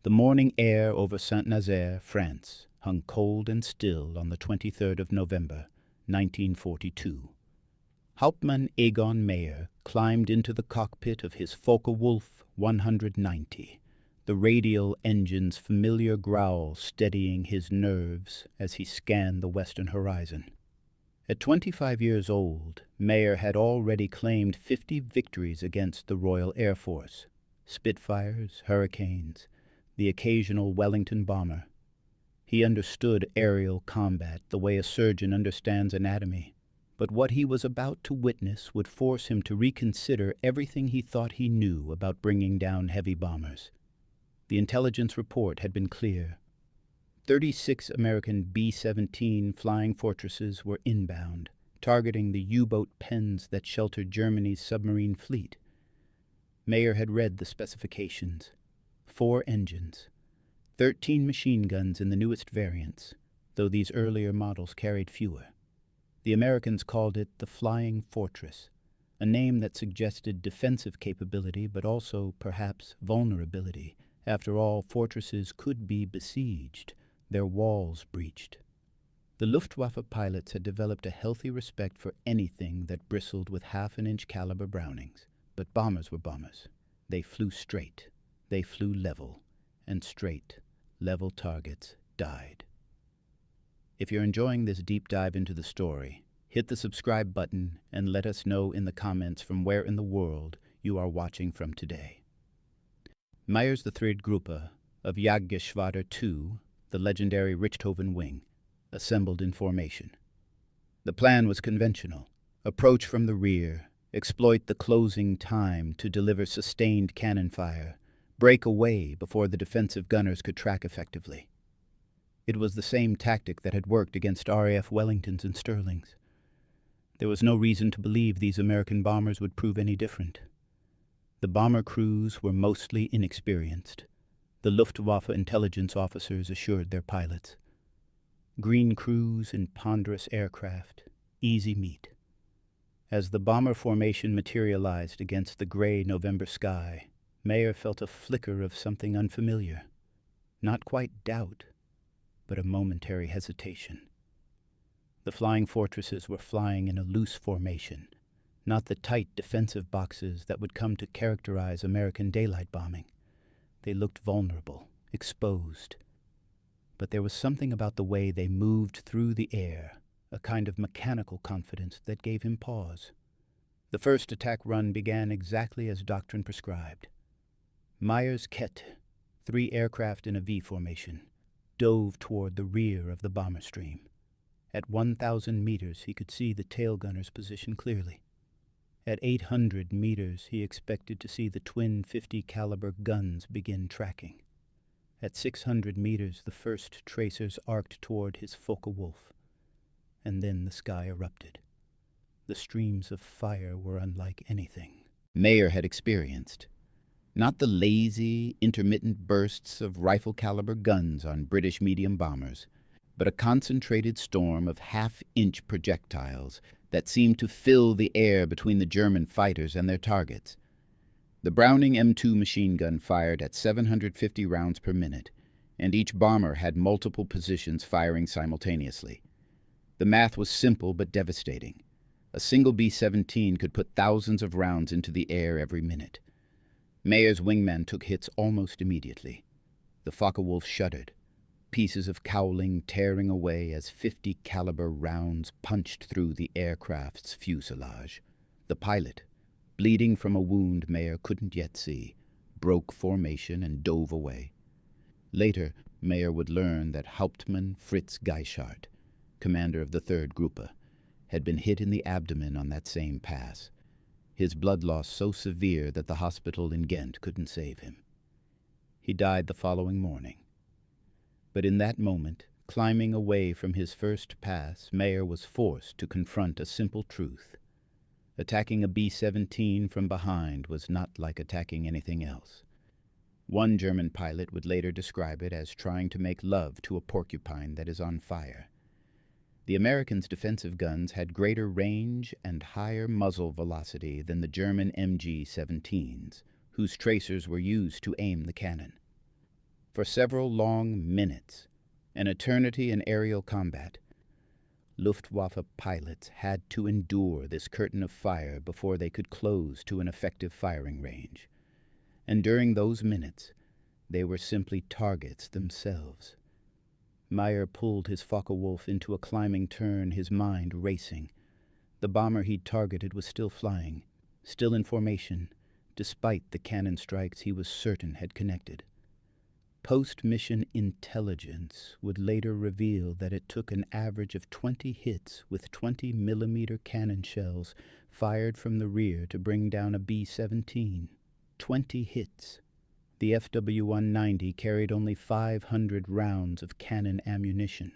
The morning air over Saint-Nazaire, France, hung cold and still on the 23rd of November, 1942. Hauptmann Egon Mayer climbed into the cockpit of his Focke-Wulf 190, the radial engine's familiar growl steadying his nerves as he scanned the western horizon. At 25 years old, Mayer had already claimed 50 victories against the Royal Air Force, Spitfires, Hurricanes, the occasional Wellington bomber. He understood aerial combat the way a surgeon understands anatomy, but what he was about to witness would force him to reconsider everything he thought he knew about bringing down heavy bombers. The intelligence report had been clear. 36 American B-17 flying fortresses were inbound, targeting the U-boat pens that sheltered Germany's submarine fleet. Mayer had read the specifications. 4 engines, 13 machine guns in the newest variants, though these earlier models carried fewer. The Americans called it the Flying Fortress, a name that suggested defensive capability but also, perhaps, vulnerability. After all, fortresses could be besieged, their walls breached. The Luftwaffe pilots had developed a healthy respect for anything that bristled with half-an-inch caliber Brownings. But bombers were bombers. They flew straight. They flew level. And straight, level targets died. If you're enjoying this deep dive into the story, hit the subscribe button and let us know in the comments from where in the world you are watching from today. Mayer's the Third Gruppe of Jagdgeschwader II, the legendary Richthofen Wing, assembled in formation. The plan was conventional. Approach from the rear, exploit the closing time to deliver sustained cannon fire, break away before the defensive gunners could track effectively. It was the same tactic that had worked against RAF Wellingtons and Stirlings. There was no reason to believe these American bombers would prove any different. The bomber crews were mostly inexperienced. The Luftwaffe intelligence officers assured their pilots. Green crews in ponderous aircraft, easy meat. As the bomber formation materialized against the gray November sky, Mayer felt a flicker of something unfamiliar. Not quite doubt, but a momentary hesitation. The flying fortresses were flying in a loose formation, not the tight defensive boxes that would come to characterize American daylight bombing. They looked vulnerable, exposed. But there was something about the way they moved through the air, a kind of mechanical confidence that gave him pause. The first attack run began exactly as doctrine prescribed. Mayer's Kette, 3 aircraft in a V formation, dove toward the rear of the bomber stream. At 1,000 meters, he could see the tail gunner's position clearly. At 800 meters, he expected to see the twin 50 caliber guns begin tracking. At 600 meters, the first tracers arced toward his Focke-Wulf. And then the sky erupted. The streams of fire were unlike anything Mayer had experienced. Not the lazy, intermittent bursts of rifle-caliber guns on British medium bombers, but a concentrated storm of half-inch projectiles that seemed to fill the air between the German fighters and their targets. The Browning M2 machine gun fired at 750 rounds per minute, and each bomber had multiple positions firing simultaneously. The math was simple but devastating. A single B-17 could put thousands of rounds into the air every minute. Mayer's wingman took hits almost immediately. The Focke-Wulf shuddered, pieces of cowling tearing away as 50 caliber rounds punched through the aircraft's fuselage. The pilot, bleeding from a wound Mayer couldn't yet see, broke formation and dove away. Later, Mayer would learn that Hauptmann Fritz Geischardt, commander of the Third Gruppe, had been hit in the abdomen on that same pass, his blood loss so severe that the hospital in Ghent couldn't save him. He died the following morning. But in that moment, climbing away from his first pass, Mayer was forced to confront a simple truth. Attacking a B-17 from behind was not like attacking anything else. One German pilot would later describe it as trying to make love to a porcupine that is on fire. The Americans' defensive guns had greater range and higher muzzle velocity than the German MG-17s, whose tracers were used to aim the cannon. For several long minutes, an eternity in aerial combat, Luftwaffe pilots had to endure this curtain of fire before they could close to an effective firing range. And during those minutes, they were simply targets themselves. Meyer pulled his Focke-Wulf into a climbing turn, his mind racing. The bomber he'd targeted was still flying, still in formation, despite the cannon strikes he was certain had connected. Post-mission intelligence would later reveal that it took an average of 20 hits with 20-millimeter cannon shells fired from the rear to bring down a B-17. 20 hits. The FW-190 carried only 500 rounds of cannon ammunition,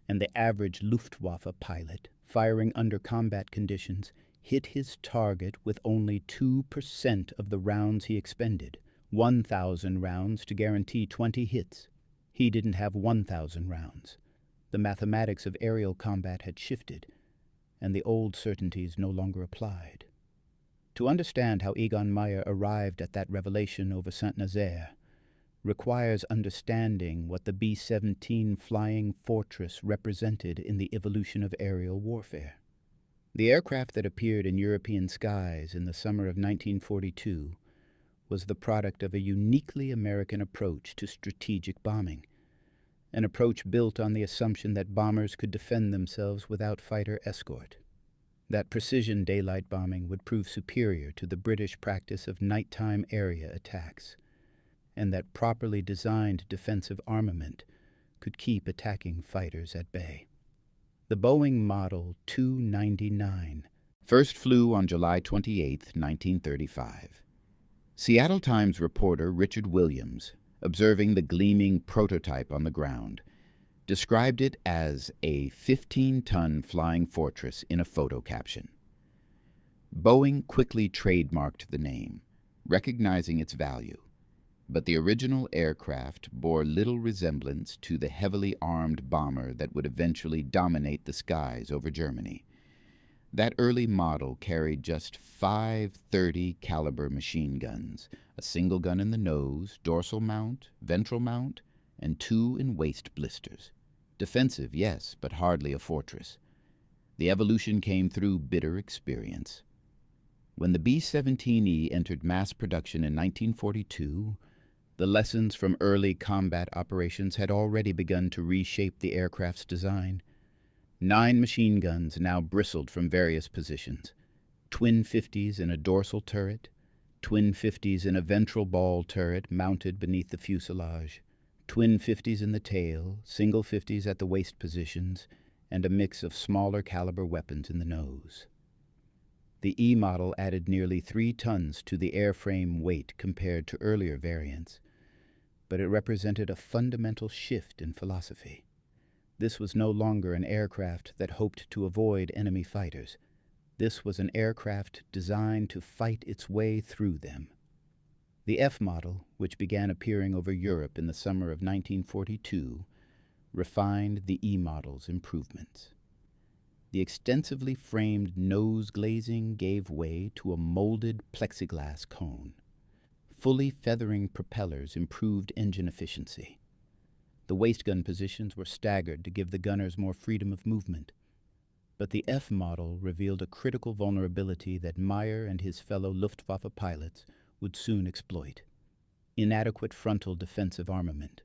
and the average Luftwaffe pilot, firing under combat conditions, hit his target with only 2% of the rounds he expended. 1,000 rounds to guarantee 20 hits. He didn't have 1,000 rounds. The mathematics of aerial combat had shifted, and the old certainties no longer applied. To understand how Egon Meyer arrived at that revelation over Saint-Nazaire requires understanding what the B-17 flying fortress represented in the evolution of aerial warfare. The aircraft that appeared in European skies in the summer of 1942 was the product of a uniquely American approach to strategic bombing, an approach built on the assumption that bombers could defend themselves without fighter escort, that precision daylight bombing would prove superior to the British practice of nighttime area attacks, and that properly designed defensive armament could keep attacking fighters at bay. The Boeing Model 299 first flew on July 28, 1935. Seattle Times reporter Richard Williams, observing the gleaming prototype on the ground, described it as a 15-ton flying fortress in a photo caption. Boeing quickly trademarked the name, recognizing its value, but the original aircraft bore little resemblance to the heavily armed bomber that would eventually dominate the skies over Germany. That early model carried just 5 .30 caliber machine guns, a single gun in the nose, dorsal mount, ventral mount, and 2 in waist blisters. Defensive, yes, but hardly a fortress. The evolution came through bitter experience. When the B-17E entered mass production in 1942, the lessons from early combat operations had already begun to reshape the aircraft's design. 9 machine guns now bristled from various positions. Twin 50s in a dorsal turret, twin 50s in a ventral ball turret mounted beneath the fuselage, twin 50s in the tail, single 50s at the waist positions, and a mix of smaller caliber weapons in the nose. The E model added nearly 3 tons to the airframe weight compared to earlier variants, but it represented a fundamental shift in philosophy. This was no longer an aircraft that hoped to avoid enemy fighters. This was an aircraft designed to fight its way through them. The F model, which began appearing over Europe in the summer of 1942, refined the E model's improvements. The extensively framed nose glazing gave way to a molded plexiglass cone. Fully feathering propellers improved engine efficiency. The waist gun positions were staggered to give the gunners more freedom of movement. But the F model revealed a critical vulnerability that Meyer and his fellow Luftwaffe pilots would soon exploit: inadequate frontal defensive armament.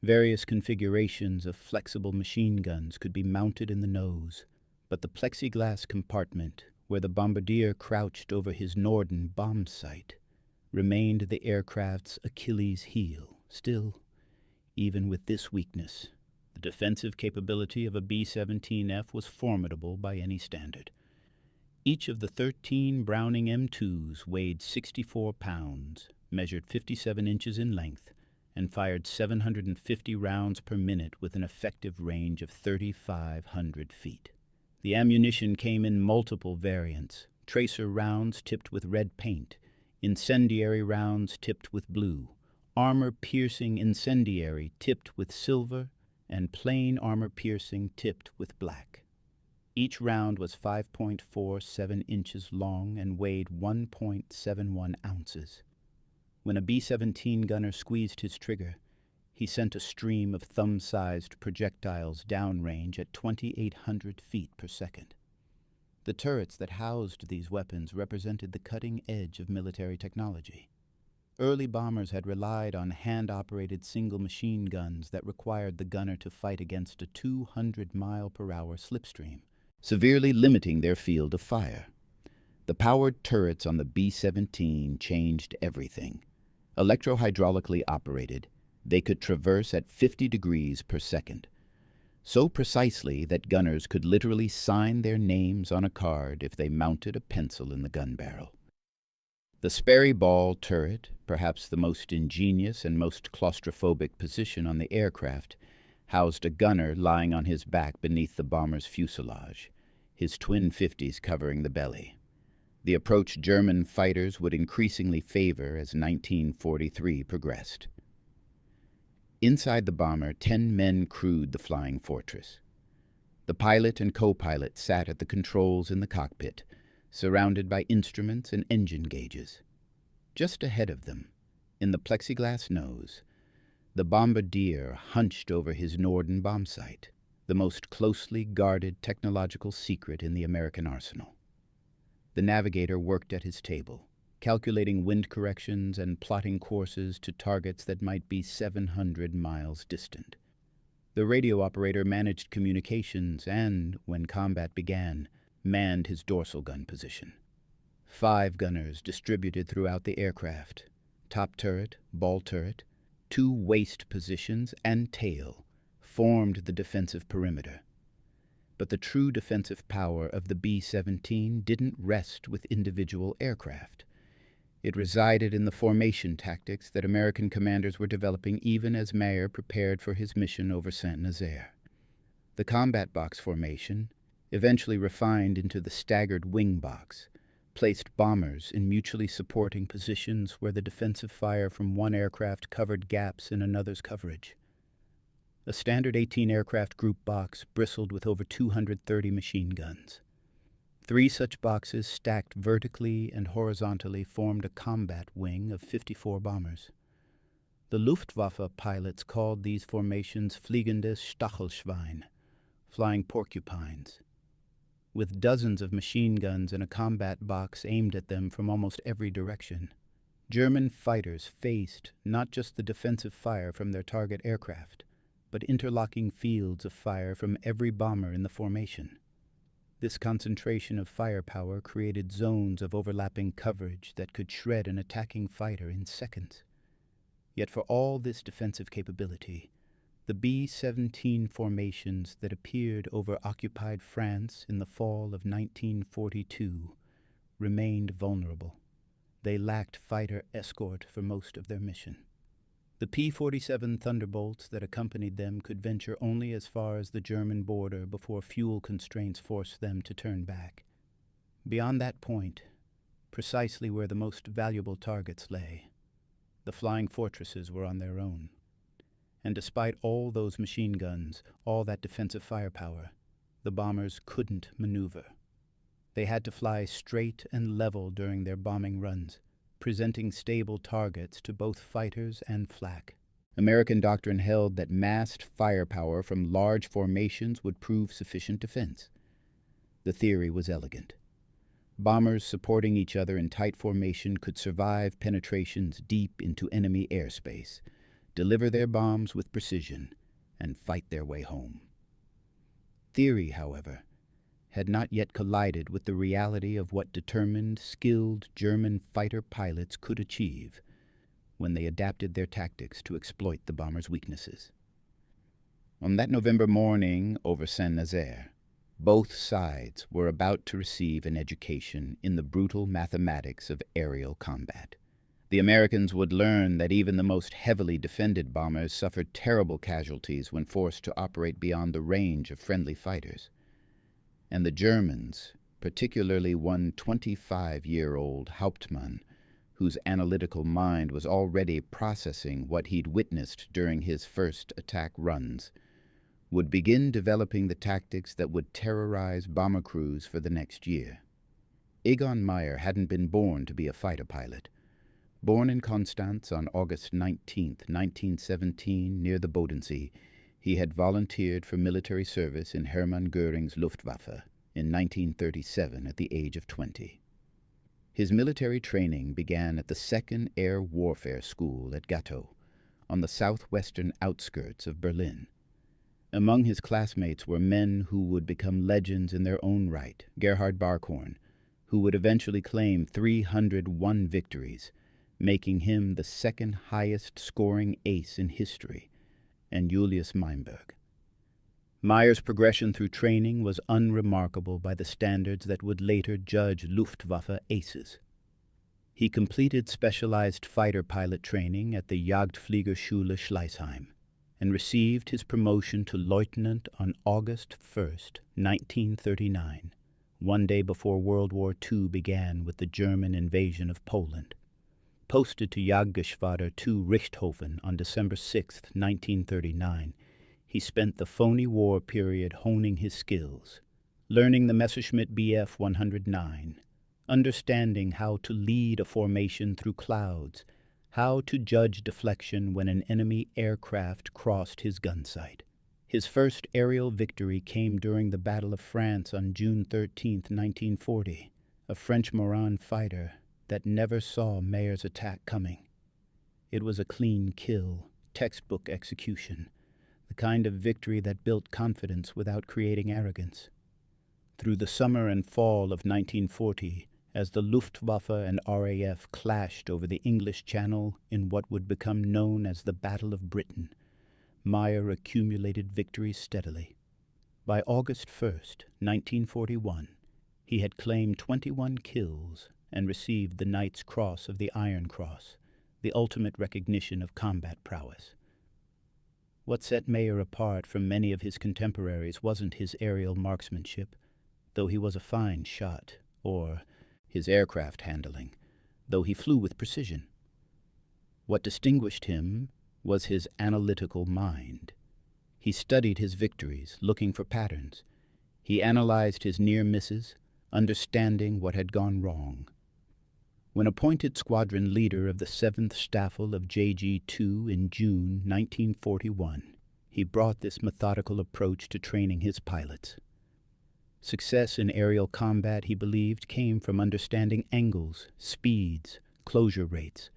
Various configurations of flexible machine guns could be mounted in the nose, but the plexiglass compartment, where the bombardier crouched over his Norden bomb sight, remained the aircraft's Achilles heel. Still, even with this weakness, the defensive capability of a B-17F was formidable by any standard. Each of the 13 Browning M2s weighed 64 pounds, measured 57 inches in length, and fired 750 rounds per minute with an effective range of 3,500 feet. The ammunition came in multiple variants: tracer rounds tipped with red paint, incendiary rounds tipped with blue, armor-piercing incendiary tipped with silver, and plain armor-piercing tipped with black. Each round was 5.47 inches long and weighed 1.71 ounces. When a B-17 gunner squeezed his trigger, He sent a stream of thumb-sized projectiles downrange at 2,800 feet per second. The turrets that housed these weapons represented the cutting edge of military technology. Early bombers had relied on hand-operated single machine guns that required the gunner to fight against a 200-mile-per-hour slipstream, severely limiting their field of fire. The powered turrets on the B-17 changed everything. Electro-hydraulically operated, they could traverse at 50 degrees per second, so precisely that gunners could literally sign their names on a card if they mounted a pencil in the gun barrel. The Sperry Ball turret, perhaps the most ingenious and most claustrophobic position on the aircraft, housed a gunner lying on his back beneath the bomber's fuselage, his twin 50s covering the belly. The approach German fighters would increasingly favor as 1943 progressed. Inside the bomber, 10 men crewed the flying fortress. The pilot and co-pilot sat at the controls in the cockpit, surrounded by instruments and engine gauges. Just ahead of them, in the plexiglass nose, the bombardier hunched over his Norden bomb sight, the most closely guarded technological secret in the American arsenal. The navigator worked at his table, calculating wind corrections and plotting courses to targets that might be 700 miles distant. The radio operator managed communications and, when combat began, manned his dorsal gun position. 5 gunners distributed throughout the aircraft, top turret, ball turret, 2 waist positions, and tail, formed the defensive perimeter. But the true defensive power of the B-17 didn't rest with individual aircraft. It resided in the formation tactics that American commanders were developing even as Mayer prepared for his mission over Saint-Nazaire. The combat box formation, eventually refined into the staggered wing box, placed bombers in mutually supporting positions where the defensive fire from one aircraft covered gaps in another's coverage. A standard 18-aircraft group box bristled with over 230 machine guns. 3 such boxes stacked vertically and horizontally formed a combat wing of 54 bombers. The Luftwaffe pilots called these formations Fliegendes Stachelschwein, flying porcupines. With dozens of machine guns and a combat box aimed at them from almost every direction, German fighters faced not just the defensive fire from their target aircraft, but interlocking fields of fire from every bomber in the formation. This concentration of firepower created zones of overlapping coverage that could shred an attacking fighter in seconds. Yet for all this defensive capability, the B-17 formations that appeared over occupied France in the fall of 1942 remained vulnerable. They lacked fighter escort for most of their mission. The P-47 Thunderbolts that accompanied them could venture only as far as the German border before fuel constraints forced them to turn back. Beyond that point, precisely where the most valuable targets lay, the flying fortresses were on their own. And despite all those machine guns, all that defensive firepower, the bombers couldn't maneuver. They had to fly straight and level during their bombing runs, presenting stable targets to both fighters and flak. American doctrine held that massed firepower from large formations would prove sufficient defense. The theory was elegant. Bombers supporting each other in tight formation could survive penetrations deep into enemy airspace, deliver their bombs with precision, and fight their way home. Theory, however, had not yet collided with the reality of what determined, skilled German fighter pilots could achieve when they adapted their tactics to exploit the bombers' weaknesses. On that November morning over Saint-Nazaire, both sides were about to receive an education in the brutal mathematics of aerial combat. The Americans would learn that even the most heavily defended bombers suffered terrible casualties when forced to operate beyond the range of friendly fighters. And the Germans, particularly one 25-year-old Hauptmann, whose analytical mind was already processing what he'd witnessed during his first attack runs, would begin developing the tactics that would terrorize bomber crews for the next year. Egon Meyer hadn't been born to be a fighter pilot, Born in Constance on August 19, 1917, near the Bodensee, he had volunteered for military service in Hermann Göring's Luftwaffe in 1937 at the age of 20. His military training began at the 2nd Air Warfare School at Gatow, on the southwestern outskirts of Berlin. Among his classmates were men who would become legends in their own right: Gerhard Barkhorn, who would eventually claim 301 victories, making him the second highest scoring ace in history, and Julius Meinberg. Meyer's progression through training was unremarkable by the standards that would later judge Luftwaffe aces. He completed specialized fighter pilot training at the Jagdfliegerschule Schleißheim and received his promotion to lieutenant on August 1, 1939, one day before World War II began with the German invasion of Poland. Posted to Jagdgeschwader II Richthofen on December 6, 1939, he spent the phony war period honing his skills, learning the Messerschmitt Bf 109, understanding how to lead a formation through clouds, how to judge deflection when an enemy aircraft crossed his gun sight. His first aerial victory came during the Battle of France on June 13, 1940, a French Morane fighter that never saw Meyer's attack coming. It was a clean kill, textbook execution, the kind of victory that built confidence without creating arrogance. Through the summer and fall of 1940, as the Luftwaffe and RAF clashed over the English Channel in what would become known as the Battle of Britain, Meyer accumulated victories steadily. By August 1, 1941, he had claimed 21 kills and received the Knight's Cross of the Iron Cross, the ultimate recognition of combat prowess. What set Meyer apart from many of his contemporaries wasn't his aerial marksmanship, though he was a fine shot, or his aircraft handling, though he flew with precision. What distinguished him was his analytical mind. He studied his victories, looking for patterns. He analyzed his near misses, understanding what had gone wrong. When appointed squadron leader of the 7th Staffel of JG-2 in June 1941, he brought this methodical approach to training his pilots. Success in aerial combat, he believed, came from understanding angles, speeds, closure rates,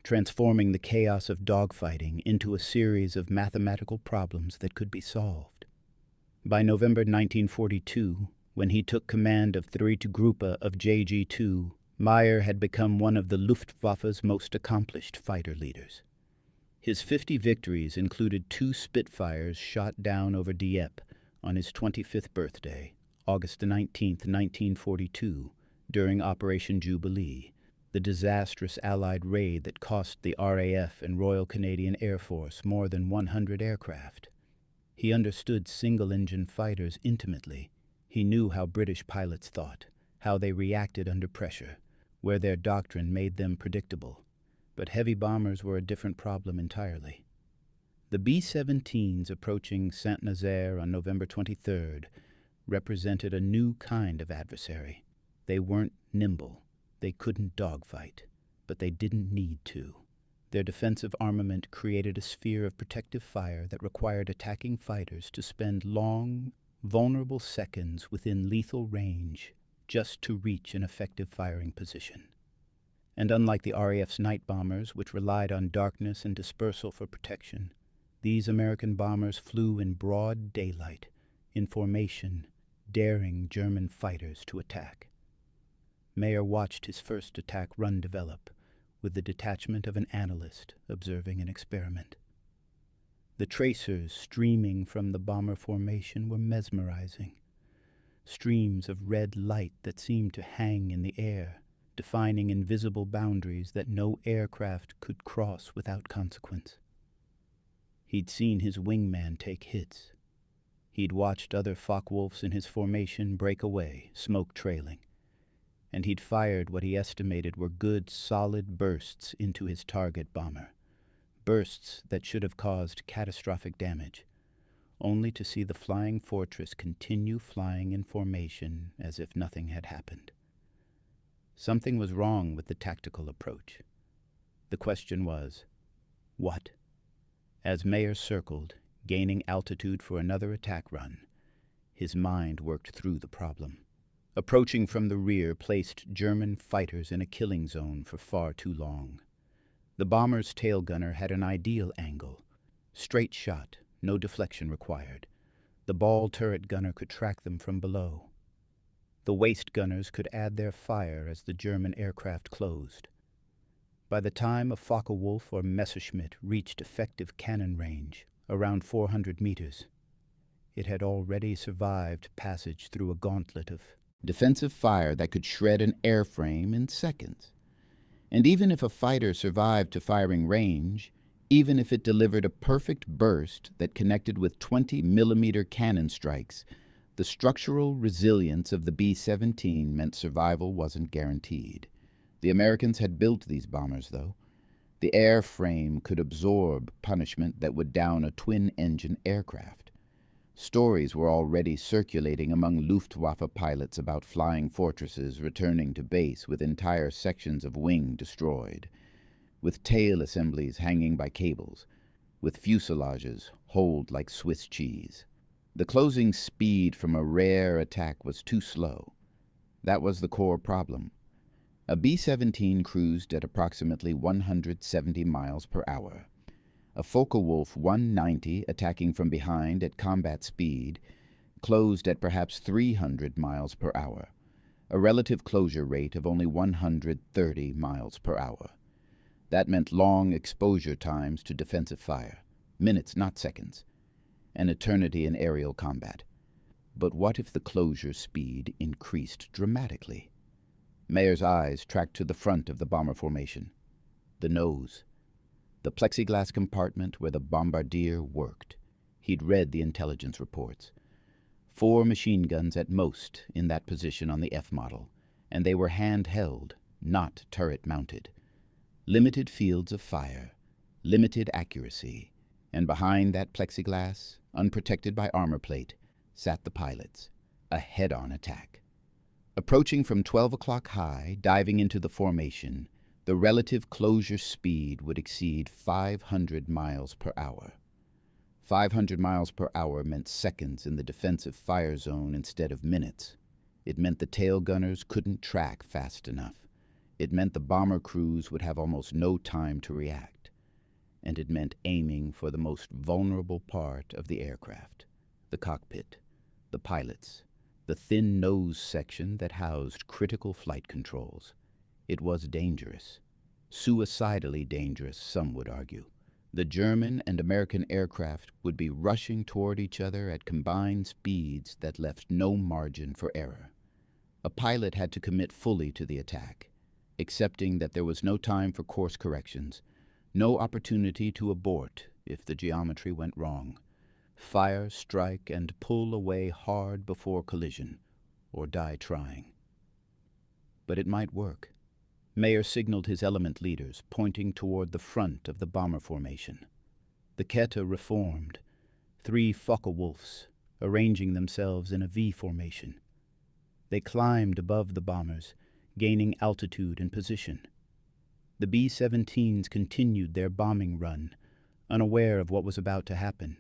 transforming the chaos of dogfighting into a series of mathematical problems that could be solved. By November 1942, when he took command of Gruppe of JG-2, Meyer had become one of the Luftwaffe's most accomplished fighter leaders. His 50 victories included 2 Spitfires shot down over Dieppe on his 25th birthday, August 19, 1942, during Operation Jubilee, the disastrous Allied raid that cost the RAF and Royal Canadian Air Force more than 100 aircraft. He understood single-engine fighters intimately. He knew how British pilots thought, how they reacted under pressure, where their doctrine made them predictable. But heavy bombers were a different problem entirely. The B-17s approaching Saint-Nazaire on November 23rd represented a new kind of adversary. They weren't nimble. They couldn't dogfight, but they didn't need to. Their defensive armament created a sphere of protective fire that required attacking fighters to spend long, vulnerable seconds within lethal range just to reach an effective firing position. And unlike the RAF's night bombers, which relied on darkness and dispersal for protection, these American bombers flew in broad daylight, in formation, daring German fighters to attack. Meyer watched his first attack run develop, with the detachment of an analyst observing an experiment. The tracers streaming from the bomber formation were mesmerizing. Streams of red light that seemed to hang in the air, defining invisible boundaries that no aircraft could cross without consequence. He'd seen his wingman take hits. He'd watched other Focke-Wulfs in his formation break away, smoke trailing. And he'd fired what he estimated were good, solid bursts into his target bomber. Bursts that should have caused catastrophic damage, only to see the flying fortress continue flying in formation as if nothing had happened. Something was wrong with the tactical approach. The question was, what? As Mayer circled, gaining altitude for another attack run, his mind worked through the problem. Approaching from the rear placed German fighters in a killing zone for far too long. The bomber's tail gunner had an ideal angle. Straight shot, no deflection required. The ball turret gunner could track them from below. The waist gunners could add their fire as the German aircraft closed. By the time a Focke-Wulf or Messerschmitt reached effective cannon range, around 400 meters, it had already survived passage through a gauntlet of defensive fire that could shred an airframe in seconds. And even if a fighter survived to firing range, even if it delivered a perfect burst that connected with 20-millimeter cannon strikes, the structural resilience of the B-17 meant survival wasn't guaranteed. The Americans had built these bombers, though. The airframe could absorb punishment that would down a twin-engine aircraft. Stories were already circulating among Luftwaffe pilots about flying fortresses returning to base with entire sections of wing destroyed, with tail assemblies hanging by cables, with fuselages holed like Swiss cheese. The closing speed from a rare attack was too slow. That was the core problem. A B-17 cruised at approximately 170 miles per hour. A Focke-Wulf 190 attacking from behind at combat speed closed at perhaps 300 miles per hour, a relative closure rate of only 130 miles per hour. That meant long exposure times to defensive fire, minutes, not seconds, an eternity in aerial combat. But what if the closure speed increased dramatically? Mayer's eyes tracked to the front of the bomber formation, the nose, the plexiglass compartment where the bombardier worked. He'd read the intelligence reports. 4 machine guns at most in that position on the F model, and they were handheld, not turret-mounted. Limited fields of fire, limited accuracy, and behind that plexiglass, unprotected by armor plate, sat the pilots, a head-on attack. Approaching from 12 o'clock high, diving into the formation, the relative closure speed would exceed 500 miles per hour. 500 miles per hour meant seconds in the defensive fire zone instead of minutes. It meant the tail gunners couldn't track fast enough. It meant the bomber crews would have almost no time to react. And it meant aiming for the most vulnerable part of the aircraft, the cockpit, the pilots, the thin nose section that housed critical flight controls. It was dangerous, suicidally dangerous, some would argue. The German and American aircraft would be rushing toward each other at combined speeds that left no margin for error. A pilot had to commit fully to the attack, accepting that there was no time for course corrections, no opportunity to abort if the geometry went wrong. Fire, strike, and pull away hard before collision, or die trying. But it might work. Mayer signaled his element leaders, pointing toward the front of the bomber formation. The Kette reformed, 3 Focke-Wulfs, arranging themselves in a V formation. They climbed above the bombers, gaining altitude and position. The B-17s continued their bombing run, unaware of what was about to happen.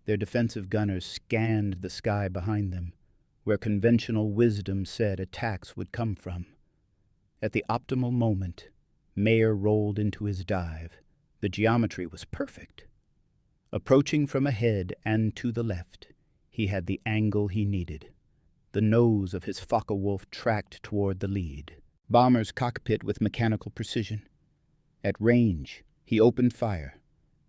Their defensive gunners scanned the sky behind them, where conventional wisdom said attacks would come from. At the optimal moment, Mayer rolled into his dive. The geometry was perfect. Approaching from ahead and to the left, he had the angle he needed. The nose of his Focke-Wulf tracked toward the lead, bomber's cockpit with mechanical precision. At range, he opened fire.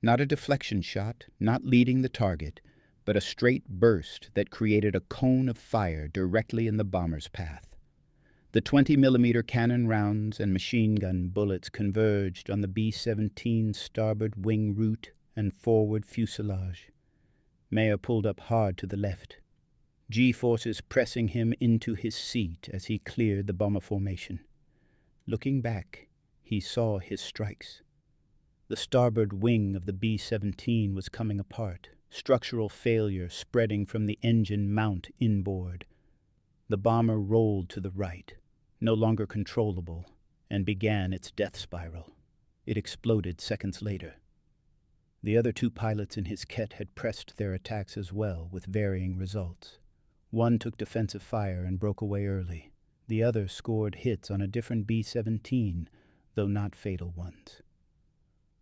Not a deflection shot, not leading the target, but a straight burst that created a cone of fire directly in the bomber's path. The 20-millimeter cannon rounds and machine gun bullets converged on the B-17's starboard wing root and forward fuselage. Mayer pulled up hard to the left, G-forces pressing him into his seat as he cleared the bomber formation. Looking back, he saw his strikes. The starboard wing of the B-17 was coming apart, structural failure spreading from the engine mount inboard. The bomber rolled to the right, no longer controllable, and began its death spiral. It exploded seconds later. The other two pilots in his ket had pressed their attacks as well, with varying results. One took defensive fire and broke away early. The other scored hits on a different B-17, though not fatal ones.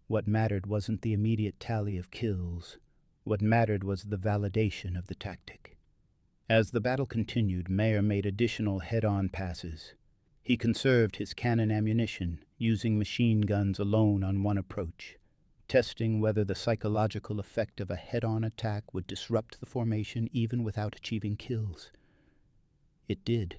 What mattered wasn't the immediate tally of kills. What mattered was the validation of the tactic. As the battle continued, Mayer made additional head-on passes. He conserved his cannon ammunition, using machine guns alone on one approach, testing whether the psychological effect of a head-on attack would disrupt the formation even without achieving kills. It did.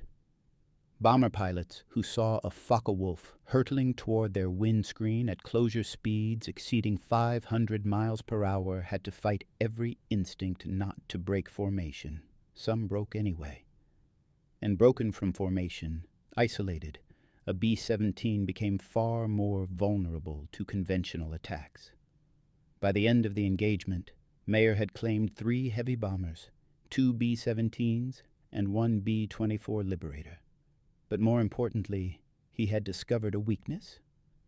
Bomber pilots who saw a Focke-Wulf hurtling toward their windscreen at closure speeds exceeding 500 miles per hour had to fight every instinct not to break formation. Some broke anyway. And broken from formation, isolated, a B-17 became far more vulnerable to conventional attacks. By the end of the engagement, Mayer had claimed 3 heavy bombers, 2 B-17s, and 1 B-24 Liberator. But more importantly, he had discovered a weakness,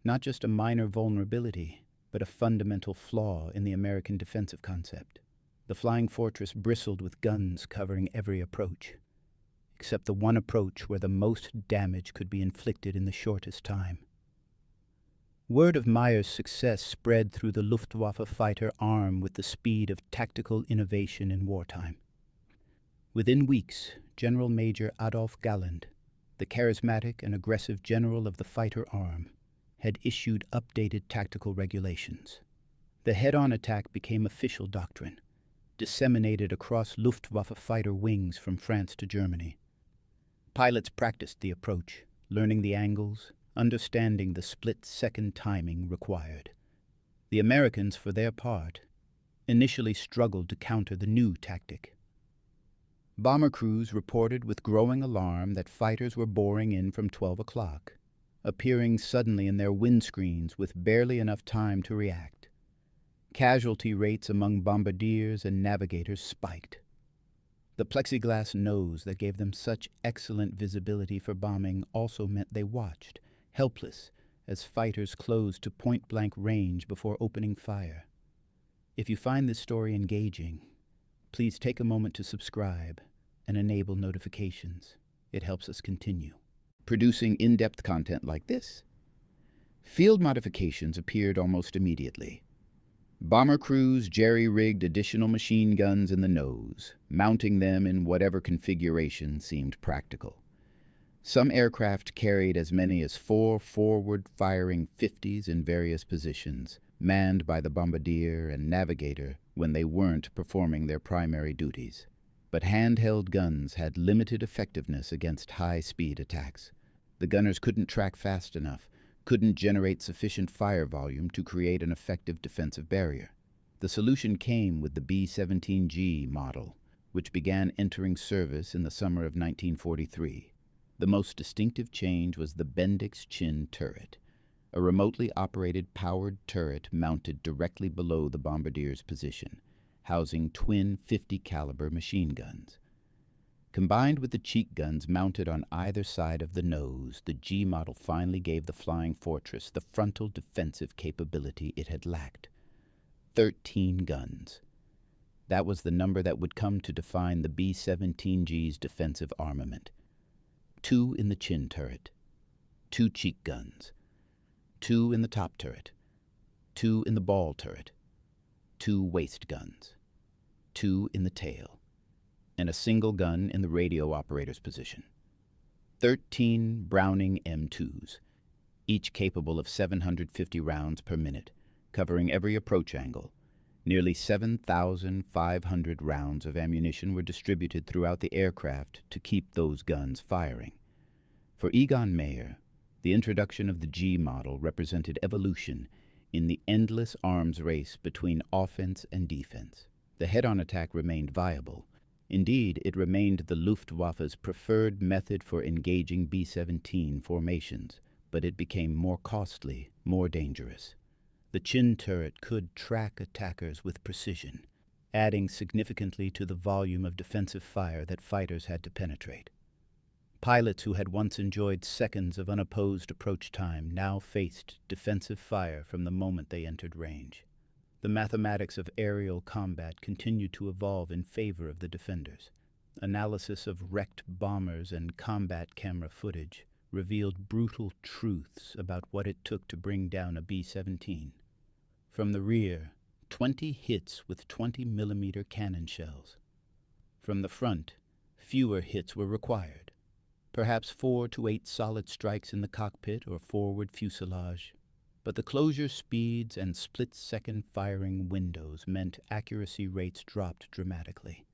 not just a minor vulnerability, but a fundamental flaw in the American defensive concept. The Flying Fortress bristled with guns covering every approach, except the one approach where the most damage could be inflicted in the shortest time. Word of Mayer's success spread through the Luftwaffe fighter arm with the speed of tactical innovation in wartime. Within weeks, General Major Adolf Galland, the charismatic and aggressive general of the fighter arm, had issued updated tactical regulations. The head-on attack became official doctrine, disseminated across Luftwaffe fighter wings from France to Germany. Pilots practiced the approach, learning the angles, understanding the split-second timing required. The Americans, for their part, initially struggled to counter the new tactic. Bomber crews reported with growing alarm that fighters were boring in from 12 o'clock, appearing suddenly in their windscreens with barely enough time to react. Casualty rates among bombardiers and navigators spiked. The plexiglass nose that gave them such excellent visibility for bombing also meant they watched, helpless, as fighters closed to point-blank range before opening fire. If you find this story engaging, please take a moment to subscribe and enable notifications. It helps us continue producing in-depth content like this. Field modifications appeared almost immediately. Bomber crews jerry-rigged additional machine guns in the nose, mounting them in whatever configuration seemed practical. Some aircraft carried as many as 4 forward-firing 50s in various positions, manned by the bombardier and navigator when they weren't performing their primary duties. But handheld guns had limited effectiveness against high-speed attacks. The gunners couldn't track fast enough, couldn't generate sufficient fire volume to create an effective defensive barrier. The solution came with the B-17G model, which began entering service in the summer of 1943. The most distinctive change was the Bendix chin turret, a remotely operated powered turret mounted directly below the bombardier's position, housing twin 50-caliber machine guns. Combined with the cheek guns mounted on either side of the nose, the G model finally gave the Flying Fortress the frontal defensive capability it had lacked. 13 guns. That was the number that would come to define the B-17G's defensive armament. 2 in the chin turret, 2 cheek guns, 2 in the top turret, 2 in the ball turret, 2 waist guns, 2 in the tail, and a single gun in the radio operator's position. 13 Browning M2s, each capable of 750 rounds per minute, covering every approach angle. Nearly 7,500 rounds of ammunition were distributed throughout the aircraft to keep those guns firing. For Egon Mayer, the introduction of the G model represented evolution in the endless arms race between offense and defense. The head-on attack remained viable. Indeed, it remained the Luftwaffe's preferred method for engaging B-17 formations, but it became more costly, more dangerous. The chin turret could track attackers with precision, adding significantly to the volume of defensive fire that fighters had to penetrate. Pilots who had once enjoyed seconds of unopposed approach time now faced defensive fire from the moment they entered range. The mathematics of aerial combat continued to evolve in favor of the defenders. Analysis of wrecked bombers and combat camera footage revealed brutal truths about what it took to bring down a B-17. From the rear, 20 hits with 20mm cannon shells. From the front, fewer hits were required. Perhaps 4 to 8 solid strikes in the cockpit or forward fuselage. But the closure speeds and split-second firing windows meant accuracy rates dropped dramatically.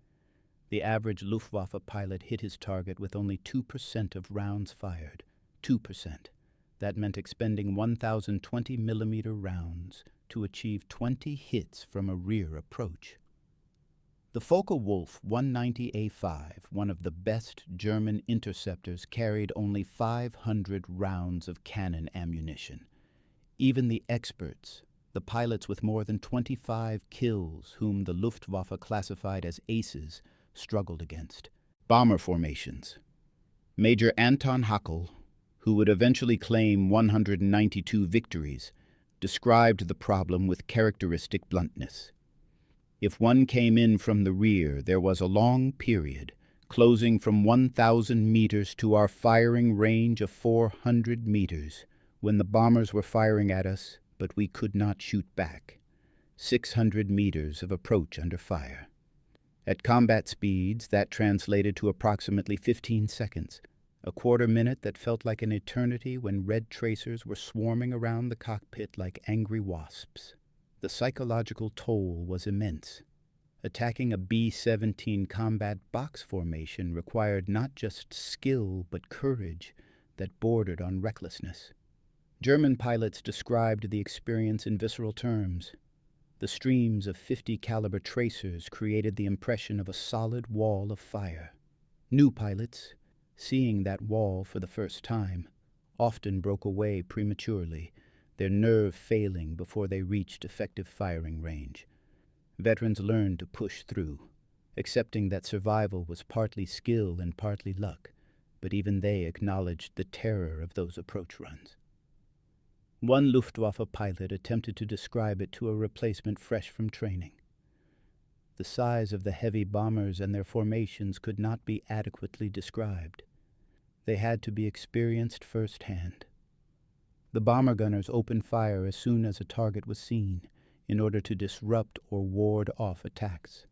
The average Luftwaffe pilot hit his target with only 2% of rounds fired. 2%. That meant expending 1,020mm rounds to achieve 20 hits from a rear approach. The Focke-Wulf 190A5, one of the best German interceptors, carried only 500 rounds of cannon ammunition. Even the experts, the pilots with more than 25 kills, whom the Luftwaffe classified as aces, struggled against. Bomber formations. Major Anton Haeckel, who would eventually claim 192 victories, described the problem with characteristic bluntness. If one came in from the rear, there was a long period, closing from 1,000 meters to our firing range of 400 meters, when the bombers were firing at us, but we could not shoot back. 600 meters of approach under fire. At combat speeds, that translated to approximately 15 seconds, a quarter minute that felt like an eternity when red tracers were swarming around the cockpit like angry wasps. The psychological toll was immense. Attacking a B-17 combat box formation required not just skill but courage that bordered on recklessness. German pilots described the experience in visceral terms. The streams of 50 caliber tracers created the impression of a solid wall of fire. New pilots, seeing that wall for the first time, often broke away prematurely, their nerve failing before they reached effective firing range. Veterans learned to push through, accepting that survival was partly skill and partly luck, but even they acknowledged the terror of those approach runs. One Luftwaffe pilot attempted to describe it to a replacement fresh from training. The size of the heavy bombers and their formations could not be adequately described. They had to be experienced firsthand. The bomber gunners opened fire as soon as a target was seen, in order to disrupt or ward off attacks.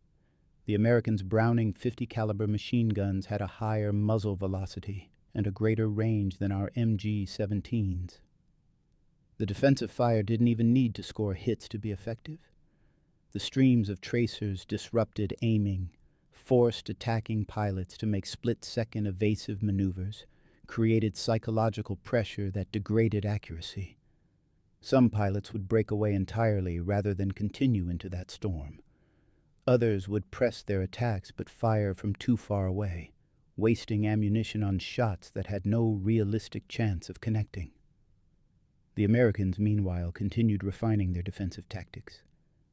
The Americans' Browning 50 caliber machine guns had a higher muzzle velocity and a greater range than our MG-17s. The defensive fire didn't even need to score hits to be effective. The streams of tracers disrupted aiming, forced attacking pilots to make split-second evasive maneuvers, created psychological pressure that degraded accuracy. Some pilots would break away entirely rather than continue into that storm. Others would press their attacks but fire from too far away, wasting ammunition on shots that had no realistic chance of connecting. The Americans, meanwhile, continued refining their defensive tactics.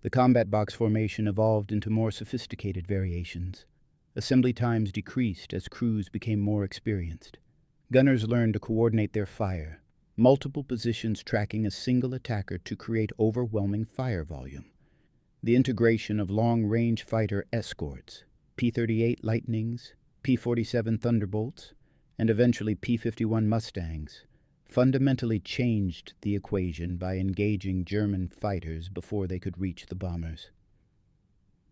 The combat box formation evolved into more sophisticated variations. Assembly times decreased as crews became more experienced. Gunners learned to coordinate their fire, multiple positions tracking a single attacker to create overwhelming fire volume. The integration of long-range fighter escorts, P-38 Lightnings, P-47 Thunderbolts, and eventually P-51 Mustangs, fundamentally changed the equation by engaging German fighters before they could reach the bombers.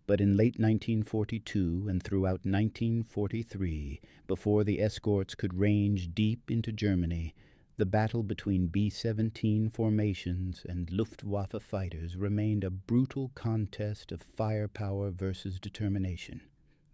But in late 1942 and throughout 1943, before the escorts could range deep into Germany, the battle between B-17 formations and Luftwaffe fighters remained a brutal contest of firepower versus determination.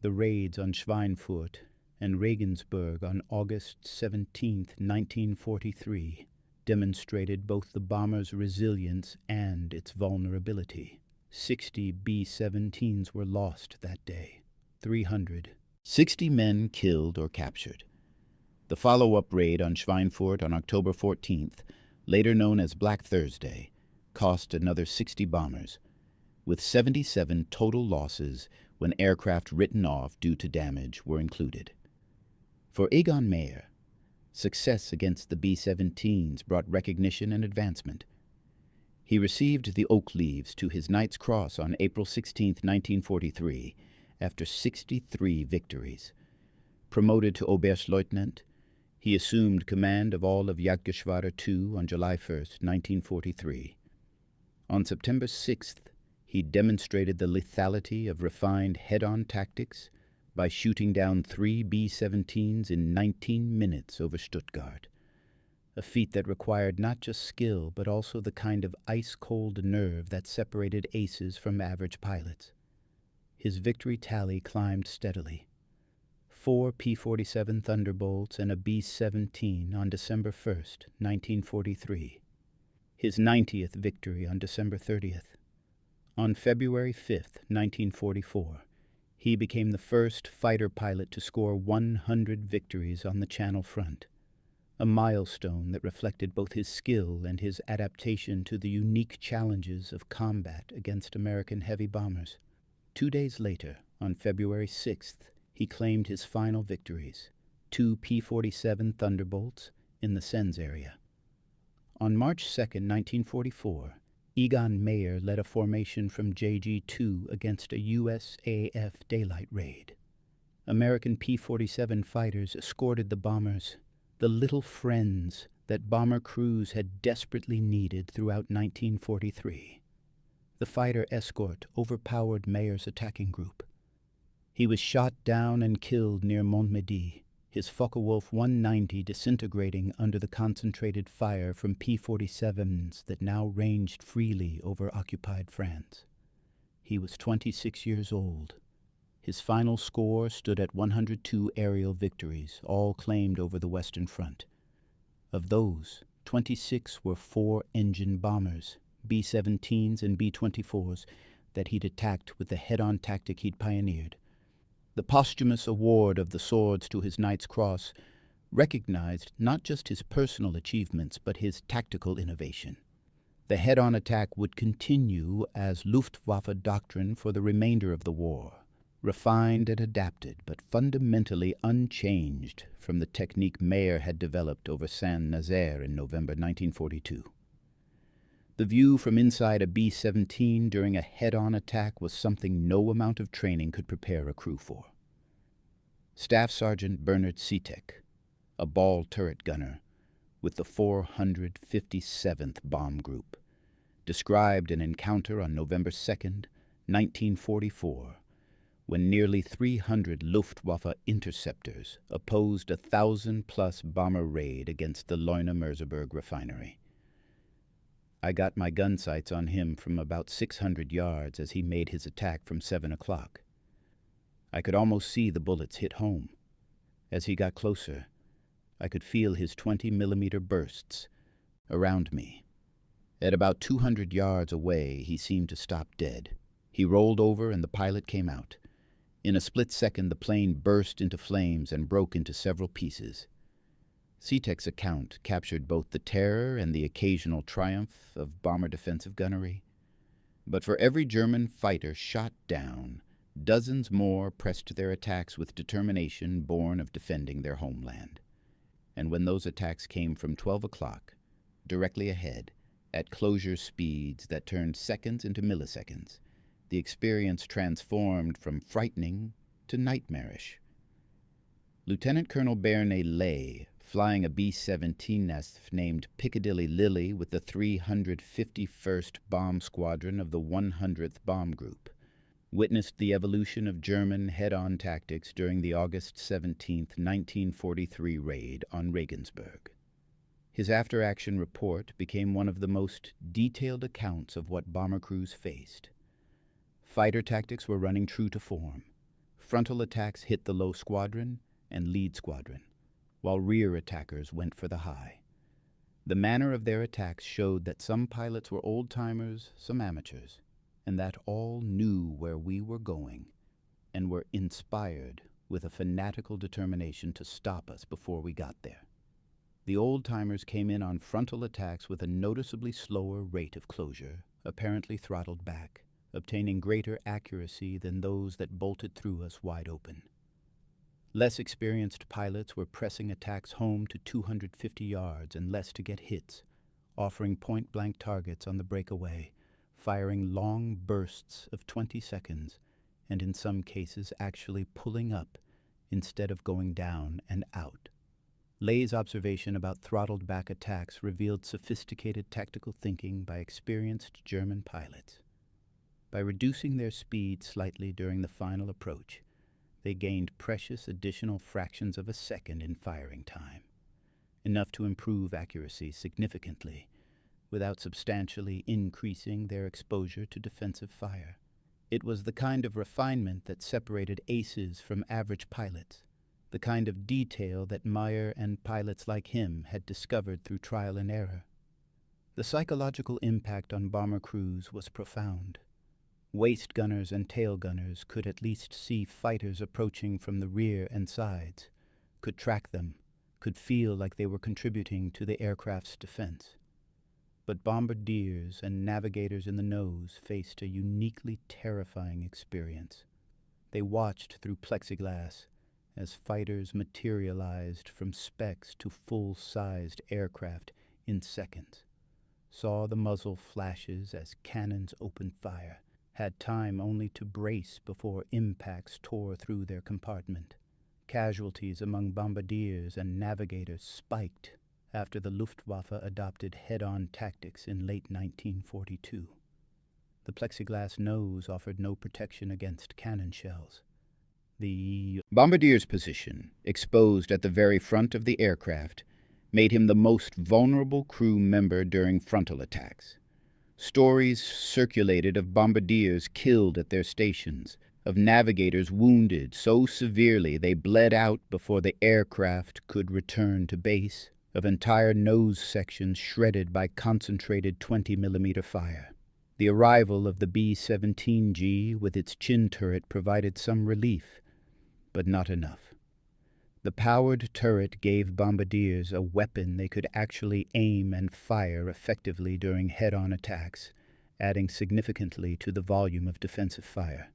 The raids on Schweinfurt and Regensburg on August 17, 1943, demonstrated both the bomber's resilience and its vulnerability. 60 B-17s were lost that day, 360 men killed or captured. The follow-up raid on Schweinfurt on October 14th, later known as Black Thursday, cost another 60 bombers, with 77 total losses when aircraft written off due to damage were included. For Egon Meyer, Success against the B-17s brought recognition and advancement. He received the Oak Leaves to his Knight's Cross on April 16, 1943, after 63 victories. Promoted to Oberstleutnant, he assumed command of all of Jagdgeschwader II on July 1, 1943. On September 6th, he demonstrated the lethality of refined head-on tactics by shooting down 3 B-17s in 19 minutes over Stuttgart, a feat that required not just skill but also the kind of ice-cold nerve that separated aces from average pilots. His victory tally climbed steadily. 4 P-47 Thunderbolts and a B-17 on December 1st, 1943. His 90th victory on December 30th. On February 5th, 1944, he became the first fighter pilot to score 100 victories on the Channel Front, a milestone that reflected both his skill and his adaptation to the unique challenges of combat against American heavy bombers. 2 days later, on February 6th, he claimed his final victories, 2 P-47 Thunderbolts in the Sens area. On March 2, 1944, Egon Mayer led a formation from JG-2 against a USAF daylight raid. American P-47 fighters escorted the bombers, the little friends that bomber crews had desperately needed throughout 1943. The fighter escort overpowered Mayer's attacking group. He was shot down and killed near Montmedy, his Focke-Wulf 190 disintegrating under the concentrated fire from P-47s that now ranged freely over occupied France. He was 26 years old. His final score stood at 102 aerial victories, all claimed over the Western Front. Of those, 26 were 4-engine bombers, B-17s and B-24s, that he'd attacked with the head-on tactic he'd pioneered. The posthumous award of the swords to his Knight's Cross recognized not just his personal achievements but his tactical innovation. The head-on attack would continue as Luftwaffe doctrine for the remainder of the war, refined and adapted but fundamentally unchanged from the technique Mayer had developed over Saint-Nazaire in November 1942. The view from inside a B-17 during a head-on attack was something no amount of training could prepare a crew for. Staff Sergeant Bernard Sitek, a ball turret gunner with the 457th Bomb Group, described an encounter on November 2, 1944, when nearly 300 Luftwaffe interceptors opposed a 1,000-plus bomber raid against the Leuna-Merseburg refinery. I got my gun sights on him from about 600 yards as he made his attack from 7 o'clock. I could almost see the bullets hit home. As he got closer, I could feel his 20-millimeter bursts around me. At about 200 yards away, he seemed to stop dead. He rolled over and the pilot came out. In a split second, the plane burst into flames and broke into several pieces. Sitek's account captured both the terror and the occasional triumph of bomber defensive gunnery. But for every German fighter shot down, dozens more pressed their attacks with determination born of defending their homeland. And when those attacks came from 12 o'clock, directly ahead, at closure speeds that turned seconds into milliseconds, the experience transformed from frightening to nightmarish. Lieutenant Colonel Bernay Lay, flying a B-17 named Piccadilly Lily with the 351st Bomb Squadron of the 100th Bomb Group, witnessed the evolution of German head-on tactics during the August 17, 1943 raid on Regensburg. His after-action report became one of the most detailed accounts of what bomber crews faced. Fighter tactics were running true to form. Frontal attacks hit the low squadron and lead squadron, while rear attackers went for the high. The manner of their attacks showed that some pilots were old-timers, some amateurs, and that all knew where we were going and were inspired with a fanatical determination to stop us before we got there. The old-timers came in on frontal attacks with a noticeably slower rate of closure, apparently throttled back, obtaining greater accuracy than those that bolted through us wide open. Less experienced pilots were pressing attacks home to 250 yards and less to get hits, offering point-blank targets on the breakaway, firing long bursts of 20 seconds, and in some cases actually pulling up instead of going down and out. Lay's observation about throttled-back attacks revealed sophisticated tactical thinking by experienced German pilots. By reducing their speed slightly during the final approach, they gained precious additional fractions of a second in firing time, enough to improve accuracy significantly, without substantially increasing their exposure to defensive fire. It was the kind of refinement that separated aces from average pilots, the kind of detail that Meyer and pilots like him had discovered through trial and error. The psychological impact on bomber crews was profound. Waist gunners and tail gunners could at least see fighters approaching from the rear and sides, could track them, could feel like they were contributing to the aircraft's defense. But bombardiers and navigators in the nose faced a uniquely terrifying experience. They watched through plexiglass as fighters materialized from specks to full-sized aircraft in seconds, saw the muzzle flashes as cannons opened fire, had time only to brace before impacts tore through their compartment. Casualties among bombardiers and navigators spiked after the Luftwaffe adopted head-on tactics in late 1942. The plexiglass nose offered no protection against cannon shells. The bombardier's position, exposed at the very front of the aircraft, made him the most vulnerable crew member during frontal attacks. Stories circulated of bombardiers killed at their stations, of navigators wounded so severely they bled out before the aircraft could return to base, of entire nose sections shredded by concentrated 20mm fire. The arrival of the B-17G with its chin turret provided some relief, but not enough. The powered turret gave bombardiers a weapon they could actually aim and fire effectively during head-on attacks, adding significantly to the volume of defensive fire.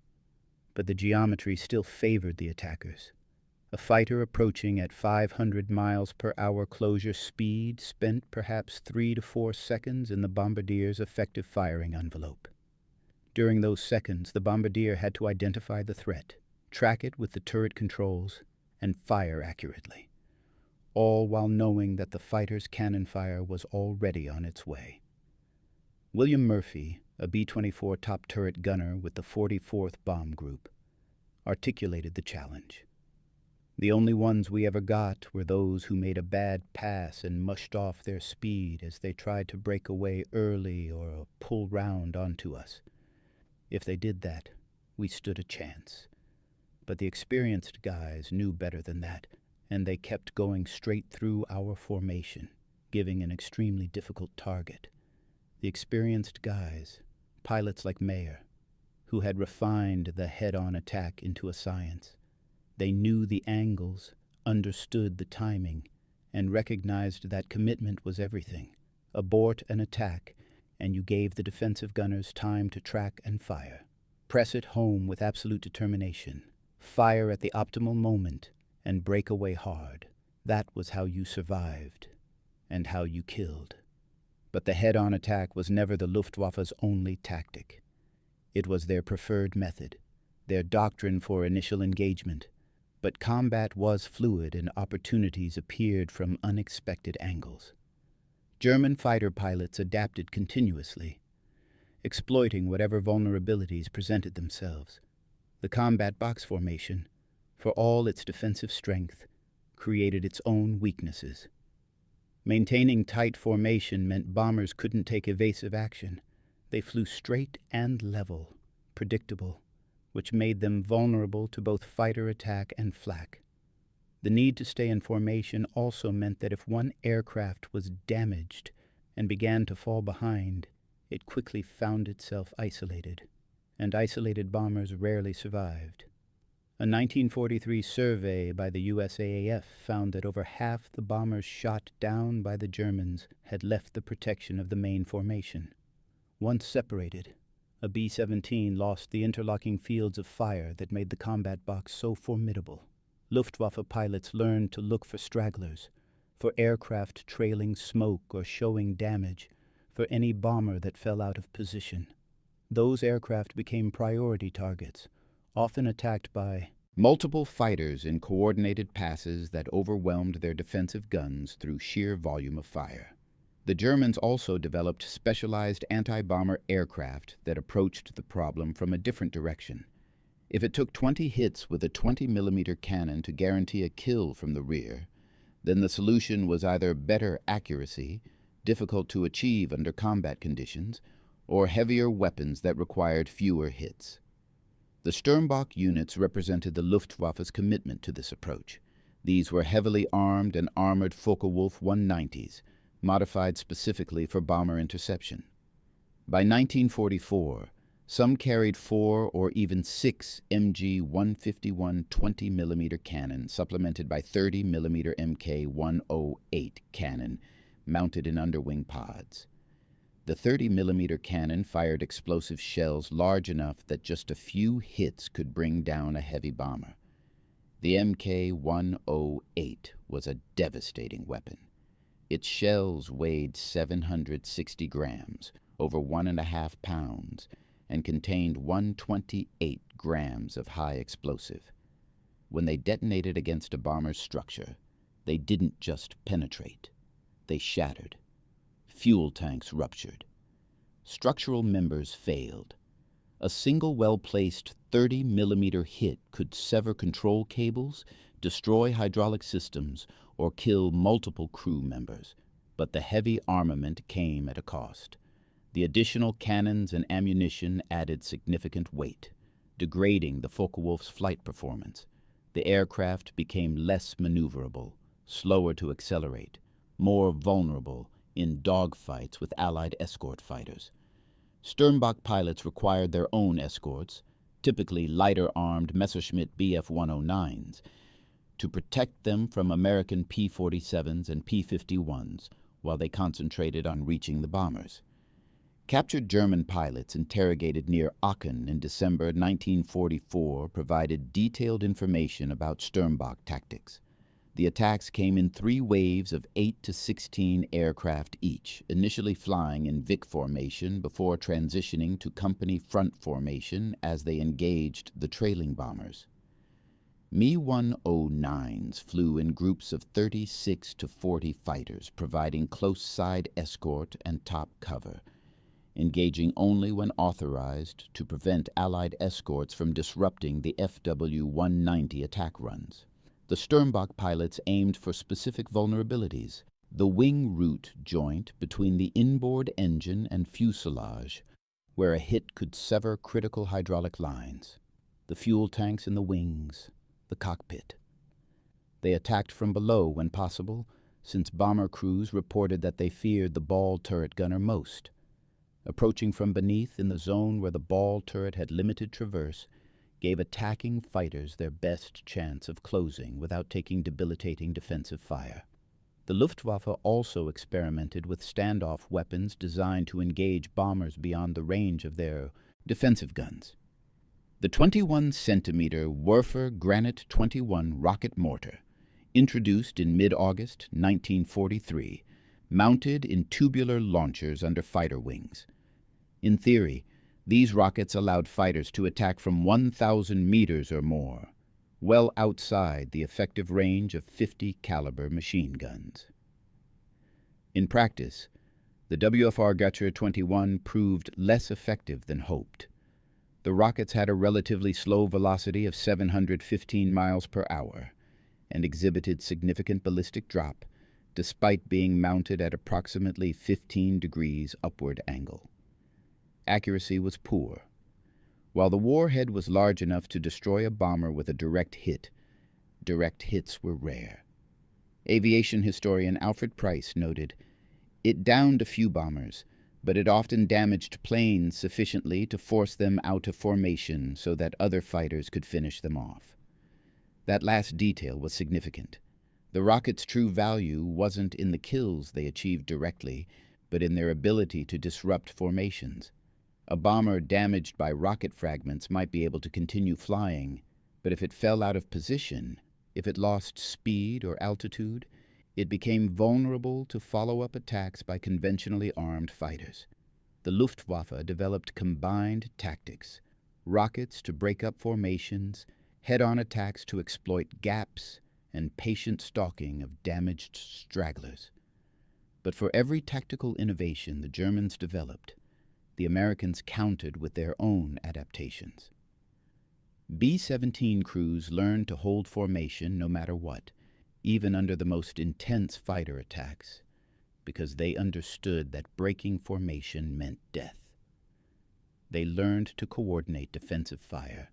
But the geometry still favored the attackers. A fighter approaching at 500 miles per hour closure speed spent perhaps 3 to 4 seconds in the bombardier's effective firing envelope. During those seconds, the bombardier had to identify the threat, track it with the turret controls, and fire accurately, all while knowing that the fighter's cannon fire was already on its way. William Murphy, a B-24 top turret gunner with the 44th Bomb Group, articulated the challenge. The only ones we ever got were those who made a bad pass and mushed off their speed as they tried to break away early or pull round onto us. If they did that, we stood a chance. But the experienced guys knew better than that, and they kept going straight through our formation, giving an extremely difficult target. The experienced guys, pilots like Mayer, who had refined the head-on attack into a science. They knew the angles, understood the timing, and recognized that commitment was everything. Abort an attack, and you gave the defensive gunners time to track and fire. Press it home with absolute determination. Fire at the optimal moment, and break away hard. That was how you survived, and how you killed. But the head-on attack was never the Luftwaffe's only tactic. It was their preferred method, their doctrine for initial engagement. But combat was fluid and opportunities appeared from unexpected angles. German fighter pilots adapted continuously, exploiting whatever vulnerabilities presented themselves. The combat box formation, for all its defensive strength, created its own weaknesses. Maintaining tight formation meant bombers couldn't take evasive action. They flew straight and level, predictable, which made them vulnerable to both fighter attack and flak. The need to stay in formation also meant that if one aircraft was damaged and began to fall behind, it quickly found itself isolated, and isolated bombers rarely survived. A 1943 survey by the USAAF found that over half the bombers shot down by the Germans had left the protection of the main formation. Once separated, a B-17 lost the interlocking fields of fire that made the combat box so formidable. Luftwaffe pilots learned to look for stragglers, for aircraft trailing smoke or showing damage, for any bomber that fell out of position. Those aircraft became priority targets, often attacked by multiple fighters in coordinated passes that overwhelmed their defensive guns through sheer volume of fire. The Germans also developed specialized anti-bomber aircraft that approached the problem from a different direction. If it took 20 hits with a 20mm cannon to guarantee a kill from the rear, then the solution was either better accuracy, difficult to achieve under combat conditions, or heavier weapons that required fewer hits. The Sturmbach units represented the Luftwaffe's commitment to this approach. These were heavily armed and armored Focke-Wulf 190s, modified specifically for bomber interception. By 1944, some carried 4 or even 6 MG 151 20mm cannons, supplemented by 30mm Mk 108 cannon mounted in underwing pods. The 30mm cannon fired explosive shells large enough that just a few hits could bring down a heavy bomber. The Mk 108 was a devastating weapon. Its shells weighed 760 grams, over 1.5 pounds, and contained 128 grams of high explosive. When they detonated against a bomber's structure, they didn't just penetrate, they shattered. Fuel tanks ruptured. Structural members failed. A single well-placed 30mm hit could sever control cables, destroy hydraulic systems, or kill multiple crew members. But the heavy armament came at a cost. The additional cannons and ammunition added significant weight, degrading the Focke-Wulf's flight performance. The aircraft became less maneuverable, slower to accelerate, more vulnerable in dogfights with Allied escort fighters. Sturmbach pilots required their own escorts, typically lighter-armed Messerschmitt Bf-109s, to protect them from American P-47s and P-51s while they concentrated on reaching the bombers. Captured German pilots interrogated near Aachen in December 1944 provided detailed information about Sturmbach tactics. The attacks came in 3 waves of 8 to 16 aircraft each, initially flying in Vic formation before transitioning to company front formation as they engaged the trailing bombers. Me-109s flew in groups of 36 to 40 fighters, providing close side escort and top cover, engaging only when authorized to prevent Allied escorts from disrupting the FW-190 attack runs. The Sturmbach pilots aimed for specific vulnerabilities: the wing root joint between the inboard engine and fuselage, where a hit could sever critical hydraulic lines, the fuel tanks in the wings, the cockpit. They attacked from below when possible, since bomber crews reported that they feared the ball turret gunner most. Approaching from beneath in the zone where the ball turret had limited traverse gave attacking fighters their best chance of closing without taking debilitating defensive fire. The Luftwaffe also experimented with standoff weapons designed to engage bombers beyond the range of their defensive guns. The 21-centimeter Werfer Granite 21 rocket mortar, introduced in mid-August 1943, mounted in tubular launchers under fighter wings. In theory, these rockets allowed fighters to attack from 1,000 meters or more, well outside the effective range of 50-caliber machine guns. In practice, the WFR Gotcha 21 proved less effective than hoped. The rockets had a relatively slow velocity of 715 miles per hour and exhibited significant ballistic drop, despite being mounted at approximately 15 degrees upward angle. Accuracy was poor. While the warhead was large enough to destroy a bomber with a direct hits were rare. Aviation historian Alfred Price noted, "It downed a few bombers, but it often damaged planes sufficiently to force them out of formation so that other fighters could finish them off." That last detail was significant. The rockets' true value wasn't in the kills they achieved directly, but in their ability to disrupt formations. A bomber damaged by rocket fragments might be able to continue flying, but if it fell out of position, If it lost speed or altitude, it became vulnerable to follow-up attacks by conventionally armed fighters. The Luftwaffe developed combined tactics: rockets to break up formations, head-on attacks to exploit gaps, and patient stalking of damaged stragglers. But for every tactical innovation the Germans developed, the Americans countered with their own adaptations. B-17 crews learned to hold formation no matter what, even under the most intense fighter attacks, because they understood that breaking formation meant death. They learned to coordinate defensive fire,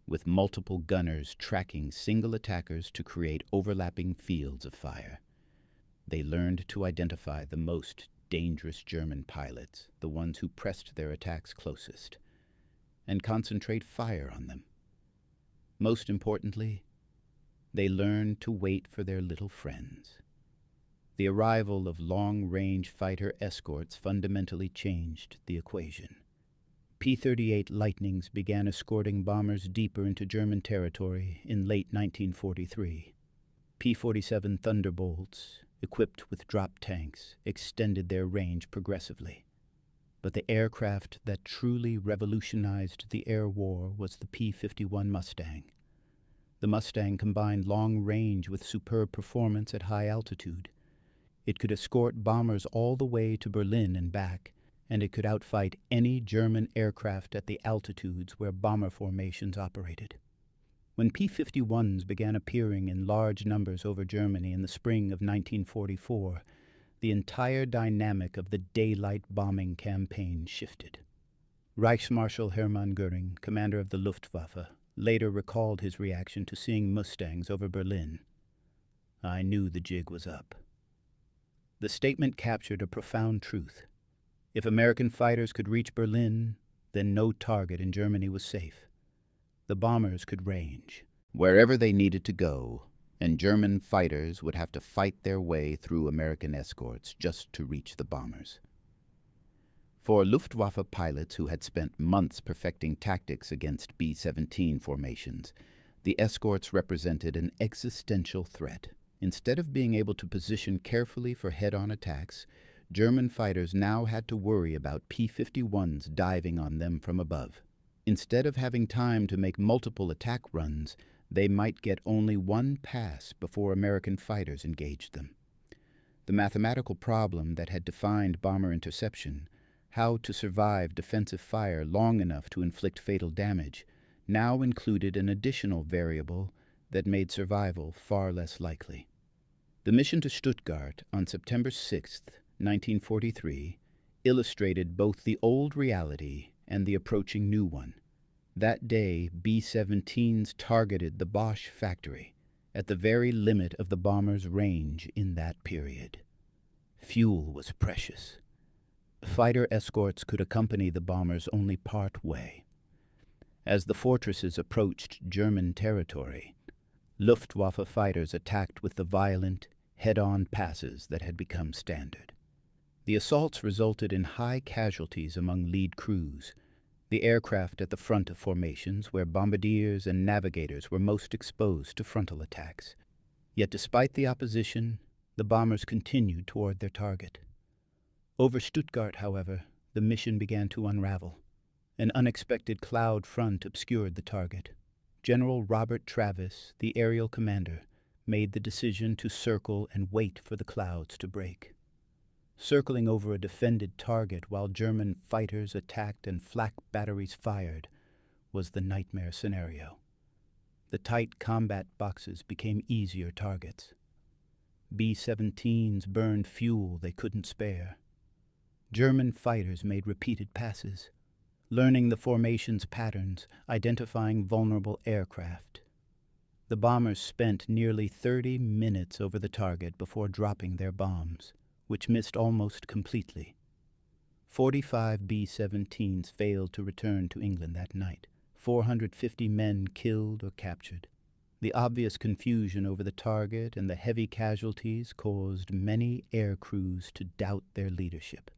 with multiple gunners tracking single attackers to create overlapping fields of fire. They learned to identify the most dangerous German pilots, the ones who pressed their attacks closest, and concentrate fire on them. Most importantly, they learned to wait for their little friends. The arrival of long-range fighter escorts fundamentally changed the equation. P-38 Lightnings began escorting bombers deeper into German territory in late 1943. P-47 Thunderbolts, equipped with drop tanks, extended their range progressively. But the aircraft that truly revolutionized the air war was the P-51 Mustang. The Mustang combined long range with superb performance at high altitude. It could escort bombers all the way to Berlin and back, and it could outfight any German aircraft at the altitudes where bomber formations operated. When P-51s began appearing in large numbers over Germany in the spring of 1944, the entire dynamic of the daylight bombing campaign shifted. Reichsmarschall Hermann Göring, commander of the Luftwaffe, later recalled his reaction to seeing Mustangs over Berlin. "I knew the jig was up." The statement captured a profound truth. If American fighters could reach Berlin, then no target in Germany was safe. The bombers could range wherever they needed to go, and German fighters would have to fight their way through American escorts just to reach the bombers. For Luftwaffe pilots who had spent months perfecting tactics against B-17 formations, the escorts represented an existential threat. Instead of being able to position carefully for head-on attacks, German fighters now had to worry about P-51s diving on them from above. Instead of having time to make multiple attack runs, they might get only one pass before American fighters engaged them. The mathematical problem that had defined bomber interception, how to survive defensive fire long enough to inflict fatal damage, now included an additional variable that made survival far less likely. The mission to Stuttgart on September 6, 1943, illustrated both the old reality and the approaching new one. That day, B-17s targeted the Bosch factory, at the very limit of the bomber's range in that period. Fuel was precious. Fighter escorts could accompany the bombers only part way. As the fortresses approached German territory, Luftwaffe fighters attacked with the violent, head-on passes that had become standard. The assaults resulted in high casualties among lead crews, the aircraft at the front of formations where bombardiers and navigators were most exposed to frontal attacks. Yet despite the opposition, the bombers continued toward their target. Over Stuttgart, however, the mission began to unravel. An unexpected cloud front obscured the target. General Robert Travis, the aerial commander, made the decision to circle and wait for the clouds to break. Circling over a defended target while German fighters attacked and flak batteries fired was the nightmare scenario. The tight combat boxes became easier targets. B-17s burned fuel they couldn't spare. German fighters made repeated passes, learning the formation's patterns, identifying vulnerable aircraft. The bombers spent nearly 30 minutes over the target before dropping their bombs, which missed almost completely. 45 B-17s failed to return to England that night, 450 men killed or captured. The obvious confusion over the target and the heavy casualties caused many air crews to doubt their leadership.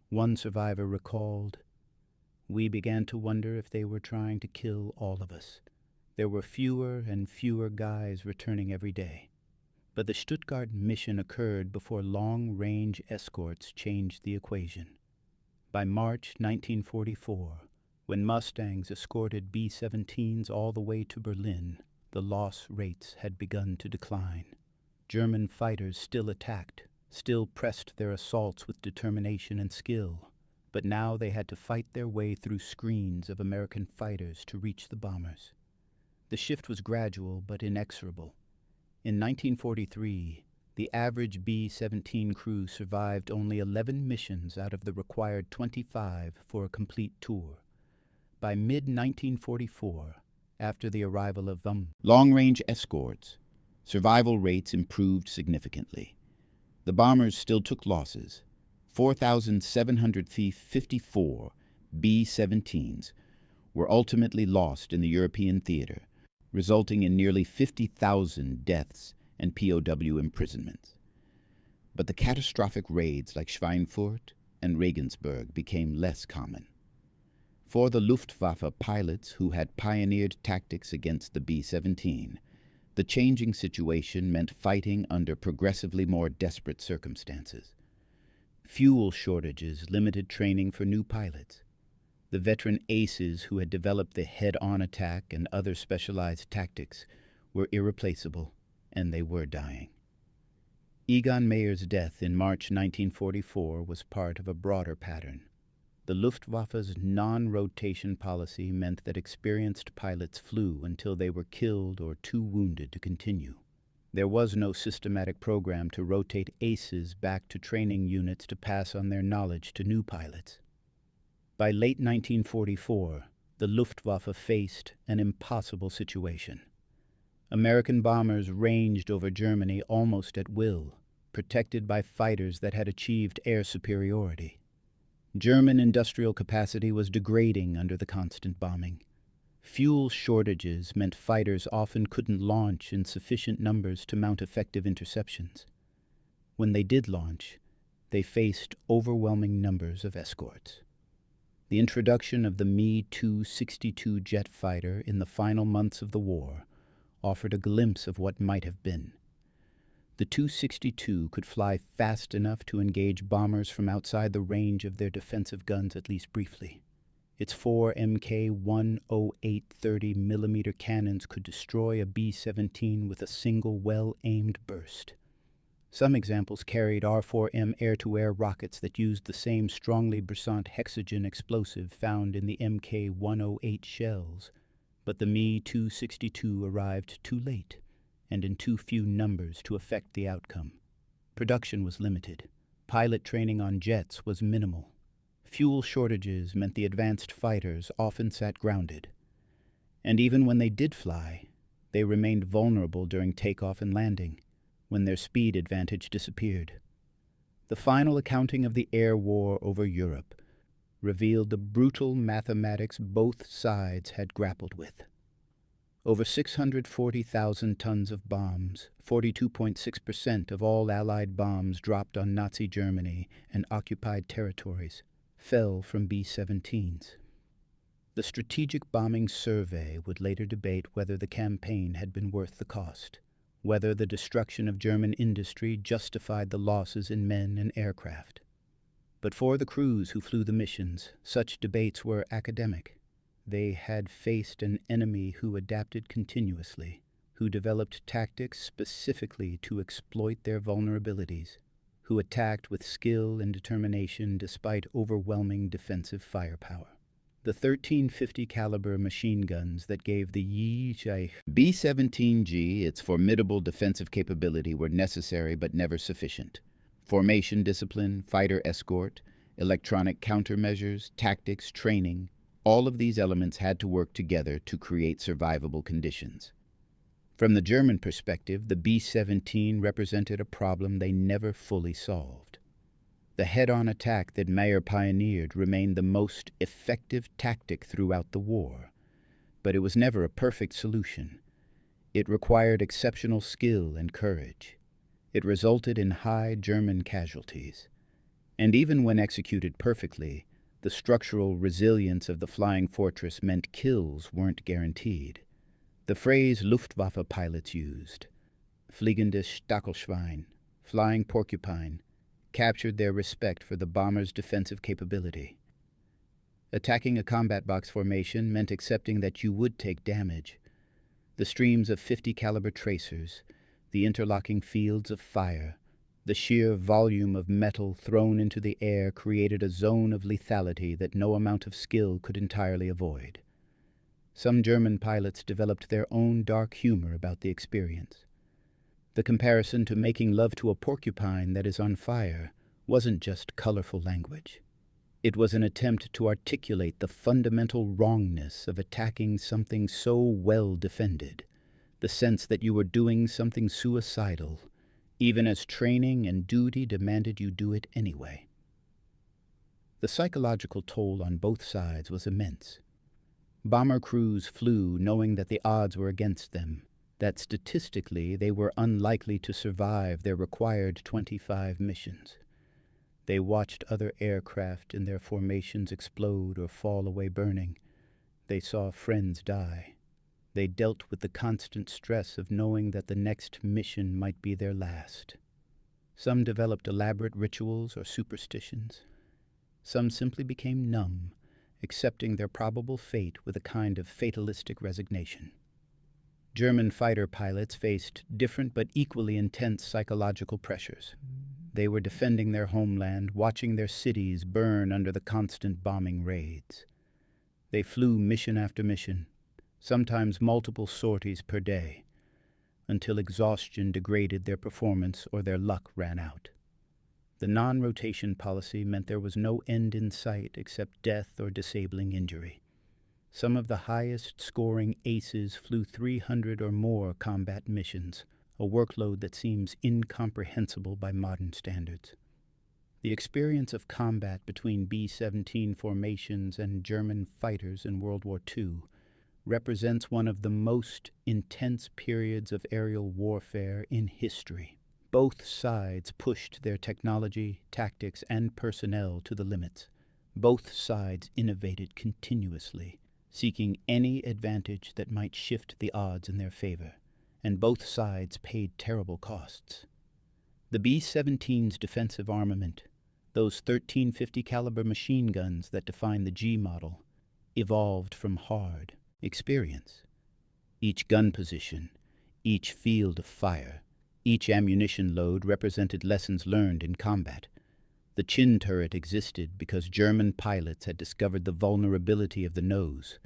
One survivor recalled, "We began to wonder if they were trying to kill all of us. There were fewer and fewer guys returning every day. But the Stuttgart mission occurred before long-range escorts changed the equation. By March 1944, when Mustangs escorted B-17s all the way to Berlin, the loss rates had begun to decline. German fighters still attacked, still pressed their assaults with determination and skill, but now they had to fight their way through screens of American fighters to reach the bombers. The shift was gradual but inexorable. In 1943, the average B-17 crew survived only 11 missions out of the required 25 for a complete tour. By mid-1944, after the arrival of long-range escorts, survival rates improved significantly. The bombers still took losses. 4,754 B-17s were ultimately lost in the European theater, resulting in nearly 50,000 deaths and POW imprisonments. But the catastrophic raids like Schweinfurt and Regensburg became less common. For the Luftwaffe pilots who had pioneered tactics against the B-17, the changing situation meant fighting under progressively more desperate circumstances. Fuel shortages limited training for new pilots. The veteran aces who had developed the head-on attack and other specialized tactics were irreplaceable, and they were dying. Egon Mayer's death in March 1944 was part of a broader pattern. The Luftwaffe's non-rotation policy meant that experienced pilots flew until they were killed or too wounded to continue. There was no systematic program to rotate aces back to training units to pass on their knowledge to new pilots. By late 1944, the Luftwaffe faced an impossible situation. American bombers ranged over Germany almost at will, protected by fighters that had achieved air superiority. German industrial capacity was degrading under the constant bombing. Fuel shortages meant fighters often couldn't launch in sufficient numbers to mount effective interceptions. When they did launch, they faced overwhelming numbers of escorts. The introduction of the Me-262 jet fighter in the final months of the war offered a glimpse of what might have been. The 262 could fly fast enough to engage bombers from outside the range of their defensive guns at least briefly. Its 4 Mk-108 30mm cannons could destroy a B-17 with a single well-aimed burst. Some examples carried R-4M air-to-air rockets that used the same strongly brisant hexagen explosive found in the Mk-108 shells, but the Me-262 arrived too late and in too few numbers to affect the outcome. Production was limited. Pilot training on jets was minimal. Fuel shortages meant the advanced fighters often sat grounded. And even when they did fly, they remained vulnerable during takeoff and landing, when their speed advantage disappeared. The final accounting of the air war over Europe revealed the brutal mathematics both sides had grappled with. Over 640,000 tons of bombs, 42.6% of all Allied bombs dropped on Nazi Germany and occupied territories, fell from B-17s. The Strategic Bombing Survey would later debate whether the campaign had been worth the cost, whether the destruction of German industry justified the losses in men and aircraft. But for the crews who flew the missions, such debates were academic. They had faced an enemy who adapted continuously, who developed tactics specifically to exploit their vulnerabilities, who attacked with skill and determination despite overwhelming defensive firepower. The 1350 caliber machine guns that gave the B-17G its formidable defensive capability were necessary but never sufficient. Formation discipline, fighter escort, electronic countermeasures, tactics, training, all of these elements had to work together to create survivable conditions. From the German perspective, the B-17 represented a problem they never fully solved. The head-on attack that Mayer pioneered remained the most effective tactic throughout the war, but it was never a perfect solution. It required exceptional skill and courage. It resulted in high German casualties. And even when executed perfectly, the structural resilience of the Flying Fortress meant kills weren't guaranteed. The phrase Luftwaffe pilots used, fliegendes Stachelschwein, flying porcupine, captured their respect for the bomber's defensive capability. Attacking a combat box formation meant accepting that you would take damage. The streams of 50 caliber tracers, the interlocking fields of fire, the sheer volume of metal thrown into the air created a zone of lethality that no amount of skill could entirely avoid. Some German pilots developed their own dark humor about the experience. The comparison to making love to a porcupine that is on fire wasn't just colorful language. It was an attempt to articulate the fundamental wrongness of attacking something so well defended, the sense that you were doing something suicidal, even as training and duty demanded you do it anyway. The psychological toll on both sides was immense. Bomber crews flew knowing that the odds were against them, that statistically they were unlikely to survive their required 25 missions. They watched other aircraft in their formations explode or fall away burning. They saw friends die. They dealt with the constant stress of knowing that the next mission might be their last. Some developed elaborate rituals or superstitions. Some simply became numb, accepting their probable fate with a kind of fatalistic resignation. German fighter pilots faced different but equally intense psychological pressures. They were defending their homeland, watching their cities burn under the constant bombing raids. They flew mission after mission, sometimes multiple sorties per day, until exhaustion degraded their performance or their luck ran out. The non-rotation policy meant there was no end in sight except death or disabling injury. Some of the highest-scoring aces flew 300 or more combat missions, a workload that seems incomprehensible by modern standards. The experience of combat between B-17 formations and German fighters in World War II represents one of the most intense periods of aerial warfare in history. Both sides pushed their technology, tactics, and personnel to the limits. Both sides innovated continuously, seeking any advantage that might shift the odds in their favor, and both sides paid terrible costs. The B-17's defensive armament, those 1350 caliber machine guns that define the G model, evolved from hard experience. Each gun position, each field of fire, each ammunition load represented lessons learned in combat. The chin turret existed because German pilots had discovered the vulnerability of the nose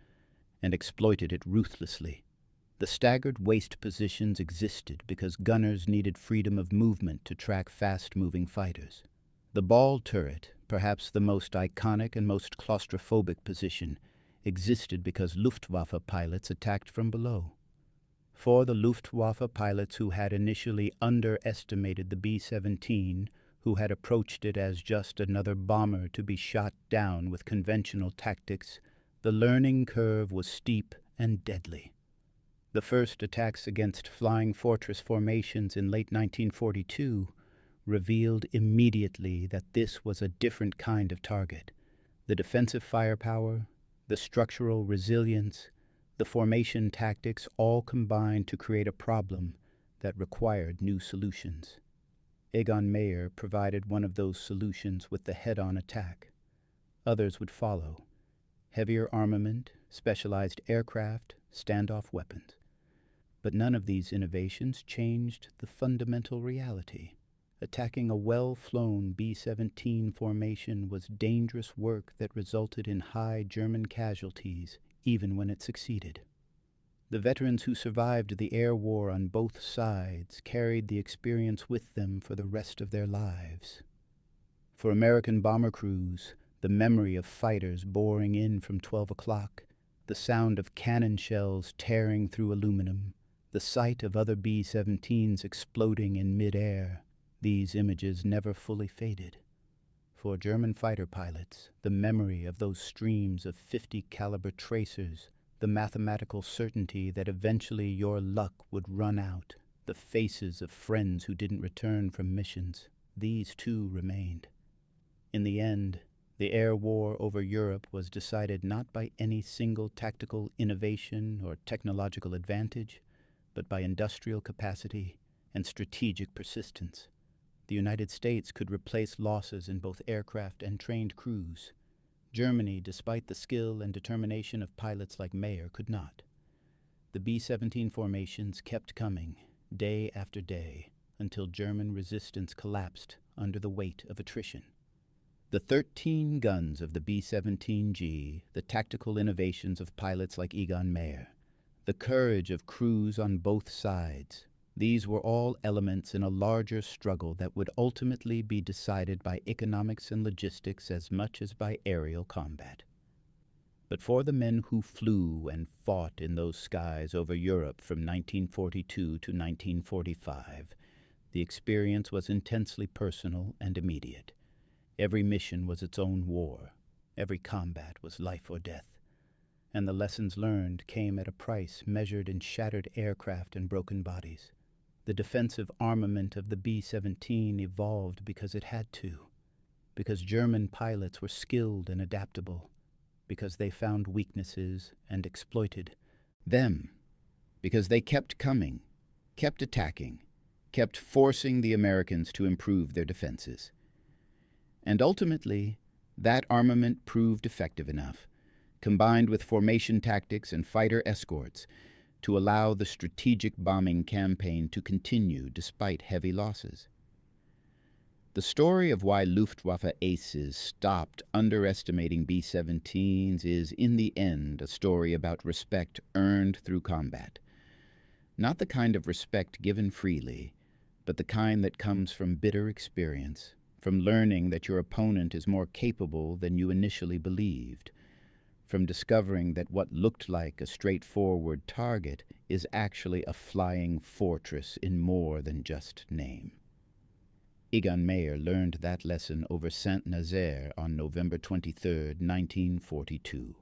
and exploited it ruthlessly. The staggered waist positions existed because gunners needed freedom of movement to track fast-moving fighters. The ball turret, perhaps the most iconic and most claustrophobic position, existed because Luftwaffe pilots attacked from below. For the Luftwaffe pilots who had initially underestimated the B-17, who had approached it as just another bomber to be shot down with conventional tactics, the learning curve was steep and deadly. The first attacks against flying fortress formations in late 1942 revealed immediately that this was a different kind of target. The defensive firepower, the structural resilience, the formation tactics all combined to create a problem that required new solutions. Egon Meyer provided one of those solutions with the head-on attack. Others would follow: heavier armament, specialized aircraft, standoff weapons. But none of these innovations changed the fundamental reality. Attacking a well-flown B-17 formation was dangerous work that resulted in high German casualties, even when it succeeded. The veterans who survived the air war on both sides carried the experience with them for the rest of their lives. For American bomber crews, the memory of fighters boring in from 12 o'clock, the sound of cannon shells tearing through aluminum, the sight of other B-17s exploding in mid-air, these images never fully faded. For German fighter pilots, the memory of those streams of 50 caliber tracers, the mathematical certainty that eventually your luck would run out, the faces of friends who didn't return from missions, these too remained. In the end, The air war over Europe was decided not by any single tactical innovation or technological advantage, but by industrial capacity and strategic persistence. The United States could replace losses in both aircraft and trained crews. Germany, despite the skill and determination of pilots like Mayer, could not. The B-17 formations kept coming, day after day, until German resistance collapsed under the weight of attrition. The 13 guns of the B-17G, the tactical innovations of pilots like Egon Mayer, the courage of crews on both sides, these were all elements in a larger struggle that would ultimately be decided by economics and logistics as much as by aerial combat. But for the men who flew and fought in those skies over Europe from 1942 to 1945, the experience was intensely personal and immediate. Every mission was its own war. Every combat was life or death. And the lessons learned came at a price measured in shattered aircraft and broken bodies. The defensive armament of the B-17 evolved because it had to, because German pilots were skilled and adaptable, because they found weaknesses and exploited them, because they kept coming, kept attacking, kept forcing the Americans to improve their defenses. And ultimately, that armament proved effective enough, combined with formation tactics and fighter escorts, to allow the strategic bombing campaign to continue despite heavy losses. The story of why Luftwaffe aces stopped underestimating B-17s is, in the end, a story about respect earned through combat. Not the kind of respect given freely, but the kind that comes from bitter experience, from learning that your opponent is more capable than you initially believed, from discovering that what looked like a straightforward target is actually a flying fortress in more than just name. Egon Mayer learned that lesson over Saint-Nazaire on November 23, 1942.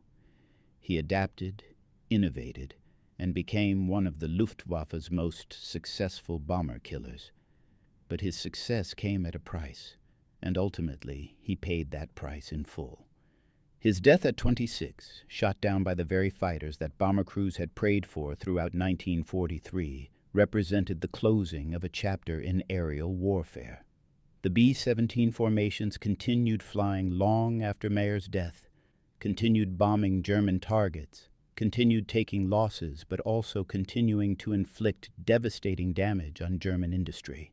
He adapted, innovated, and became one of the Luftwaffe's most successful bomber killers. But his success came at a price, and ultimately he paid that price in full. His death at 26, shot down by the very fighters that bomber crews had prayed for throughout 1943, represented the closing of a chapter in aerial warfare. The B-17 formations continued flying long after Mayer's death, continued bombing German targets, continued taking losses, but also continuing to inflict devastating damage on German industry.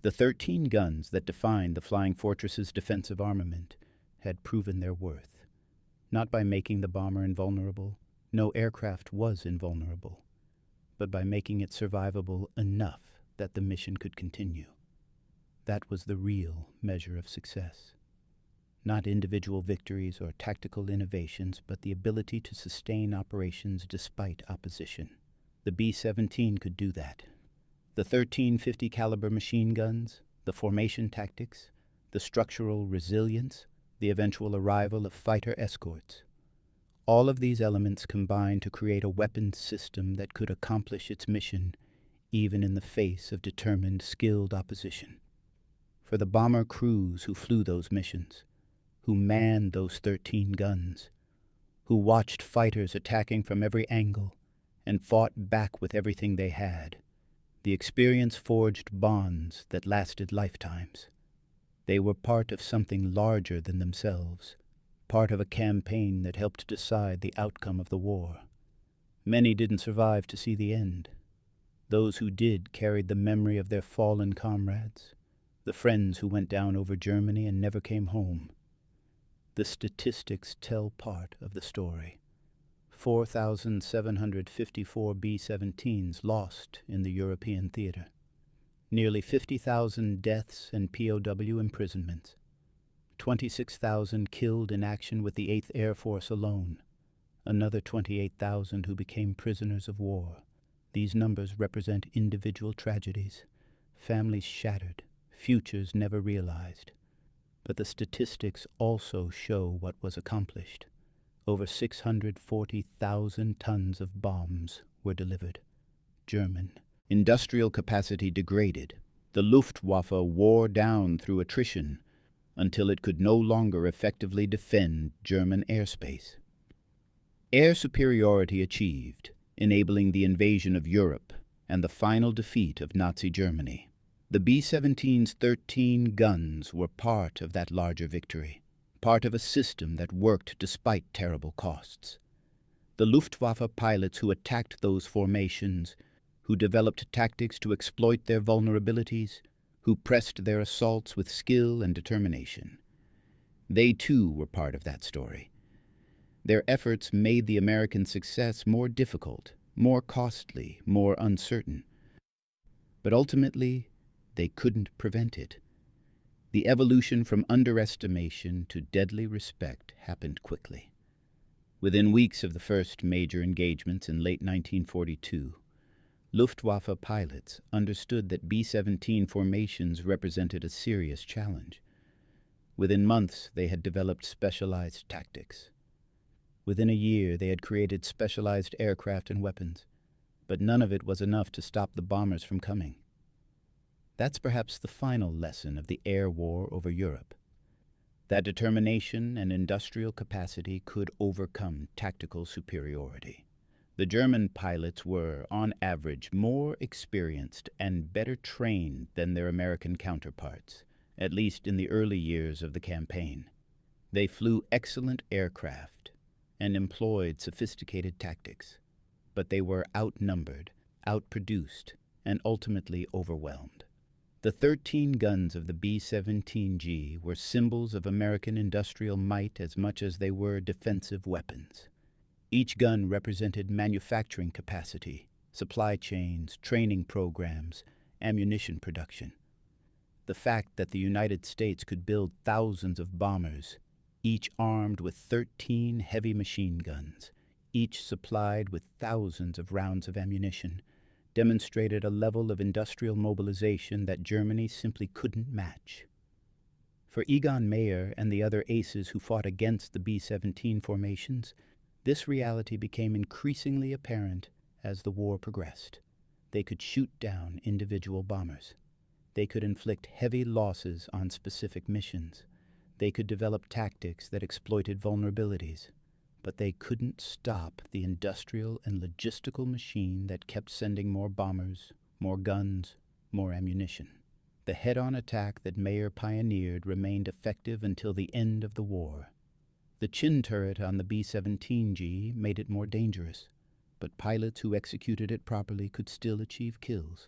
The 13 guns that defined the Flying Fortress's defensive armament had proven their worth, not by making the bomber invulnerable. No aircraft was invulnerable, but by making it survivable enough that the mission could continue. That was the real measure of success. Not individual victories or tactical innovations, but the ability to sustain operations despite opposition. The B-17 could do that. The 1350 caliber machine guns, the formation tactics, the structural resilience, the eventual arrival of fighter escorts. All of these elements combined to create a weapons system that could accomplish its mission even in the face of determined, skilled opposition. For the bomber crews who flew those missions, who manned those 13 guns, who watched fighters attacking from every angle and fought back with everything they had, the experience forged bonds that lasted lifetimes. They were part of something larger than themselves, part of a campaign that helped decide the outcome of the war. Many didn't survive to see the end. Those who did carried the memory of their fallen comrades, the friends who went down over Germany and never came home. The statistics tell part of the story. 4,754 B-17s lost in the European theater. Nearly 50,000 deaths and POW imprisonments. 26,000 killed in action with the 8th Air Force alone. Another 28,000 who became prisoners of war. These numbers represent individual tragedies, families shattered, futures never realized. But the statistics also show what was accomplished. Over 640,000 tons of bombs were delivered. German industrial capacity degraded. The Luftwaffe wore down through attrition until it could no longer effectively defend German airspace. Air superiority achieved, enabling the invasion of Europe and the final defeat of Nazi Germany. The B-17's 13 guns were part of that larger victory, part of a system that worked despite terrible costs. The Luftwaffe pilots who attacked those formations, who developed tactics to exploit their vulnerabilities, who pressed their assaults with skill and determination. They too were part of that story. Their efforts made the American success more difficult, more costly, more uncertain. But ultimately, they couldn't prevent it. The evolution from underestimation to deadly respect happened quickly. Within weeks of the first major engagements in late 1942, Luftwaffe pilots understood that B-17 formations represented a serious challenge. Within months, they had developed specialized tactics. Within a year, they had created specialized aircraft and weapons, but none of it was enough to stop the bombers from coming. That's perhaps the final lesson of the air war over Europe. That determination and industrial capacity could overcome tactical superiority. The German pilots were, on average, more experienced and better trained than their American counterparts, at least in the early years of the campaign. They flew excellent aircraft and employed sophisticated tactics, but they were outnumbered, outproduced, and ultimately overwhelmed. The 13 guns of the B-17G were symbols of American industrial might as much as they were defensive weapons. Each gun represented manufacturing capacity, supply chains, training programs, ammunition production. The fact that the United States could build thousands of bombers, each armed with 13 heavy machine guns, each supplied with thousands of rounds of ammunition, demonstrated a level of industrial mobilization that Germany simply couldn't match. For Egon Meyer and the other aces who fought against the B-17 formations, this reality became increasingly apparent as the war progressed. They could shoot down individual bombers. They could inflict heavy losses on specific missions. They could develop tactics that exploited vulnerabilities. But they couldn't stop the industrial and logistical machine that kept sending more bombers, more guns, more ammunition. The head-on attack that Meyer pioneered remained effective until the end of the war. The chin turret on the B-17G made it more dangerous, but pilots who executed it properly could still achieve kills.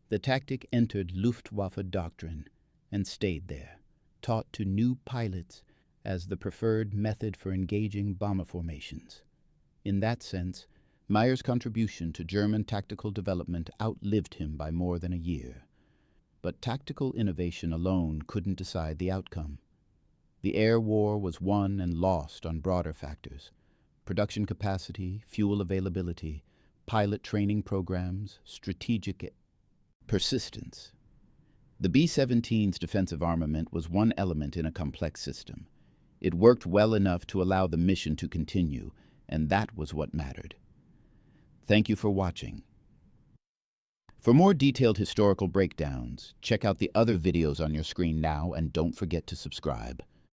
The tactic entered Luftwaffe doctrine and stayed there, taught to new pilots as the preferred method for engaging bomber formations. In that sense, Meyer's contribution to German tactical development outlived him by more than a year. But tactical innovation alone couldn't decide the outcome. The air war was won and lost on broader factors: production capacity, fuel availability, pilot training programs, strategic persistence. The B-17's defensive armament was one element in a complex system. It worked well enough to allow the mission to continue, and that was what mattered. Thank you for watching. For more detailed historical breakdowns, check out the other videos on your screen now, and don't forget to subscribe.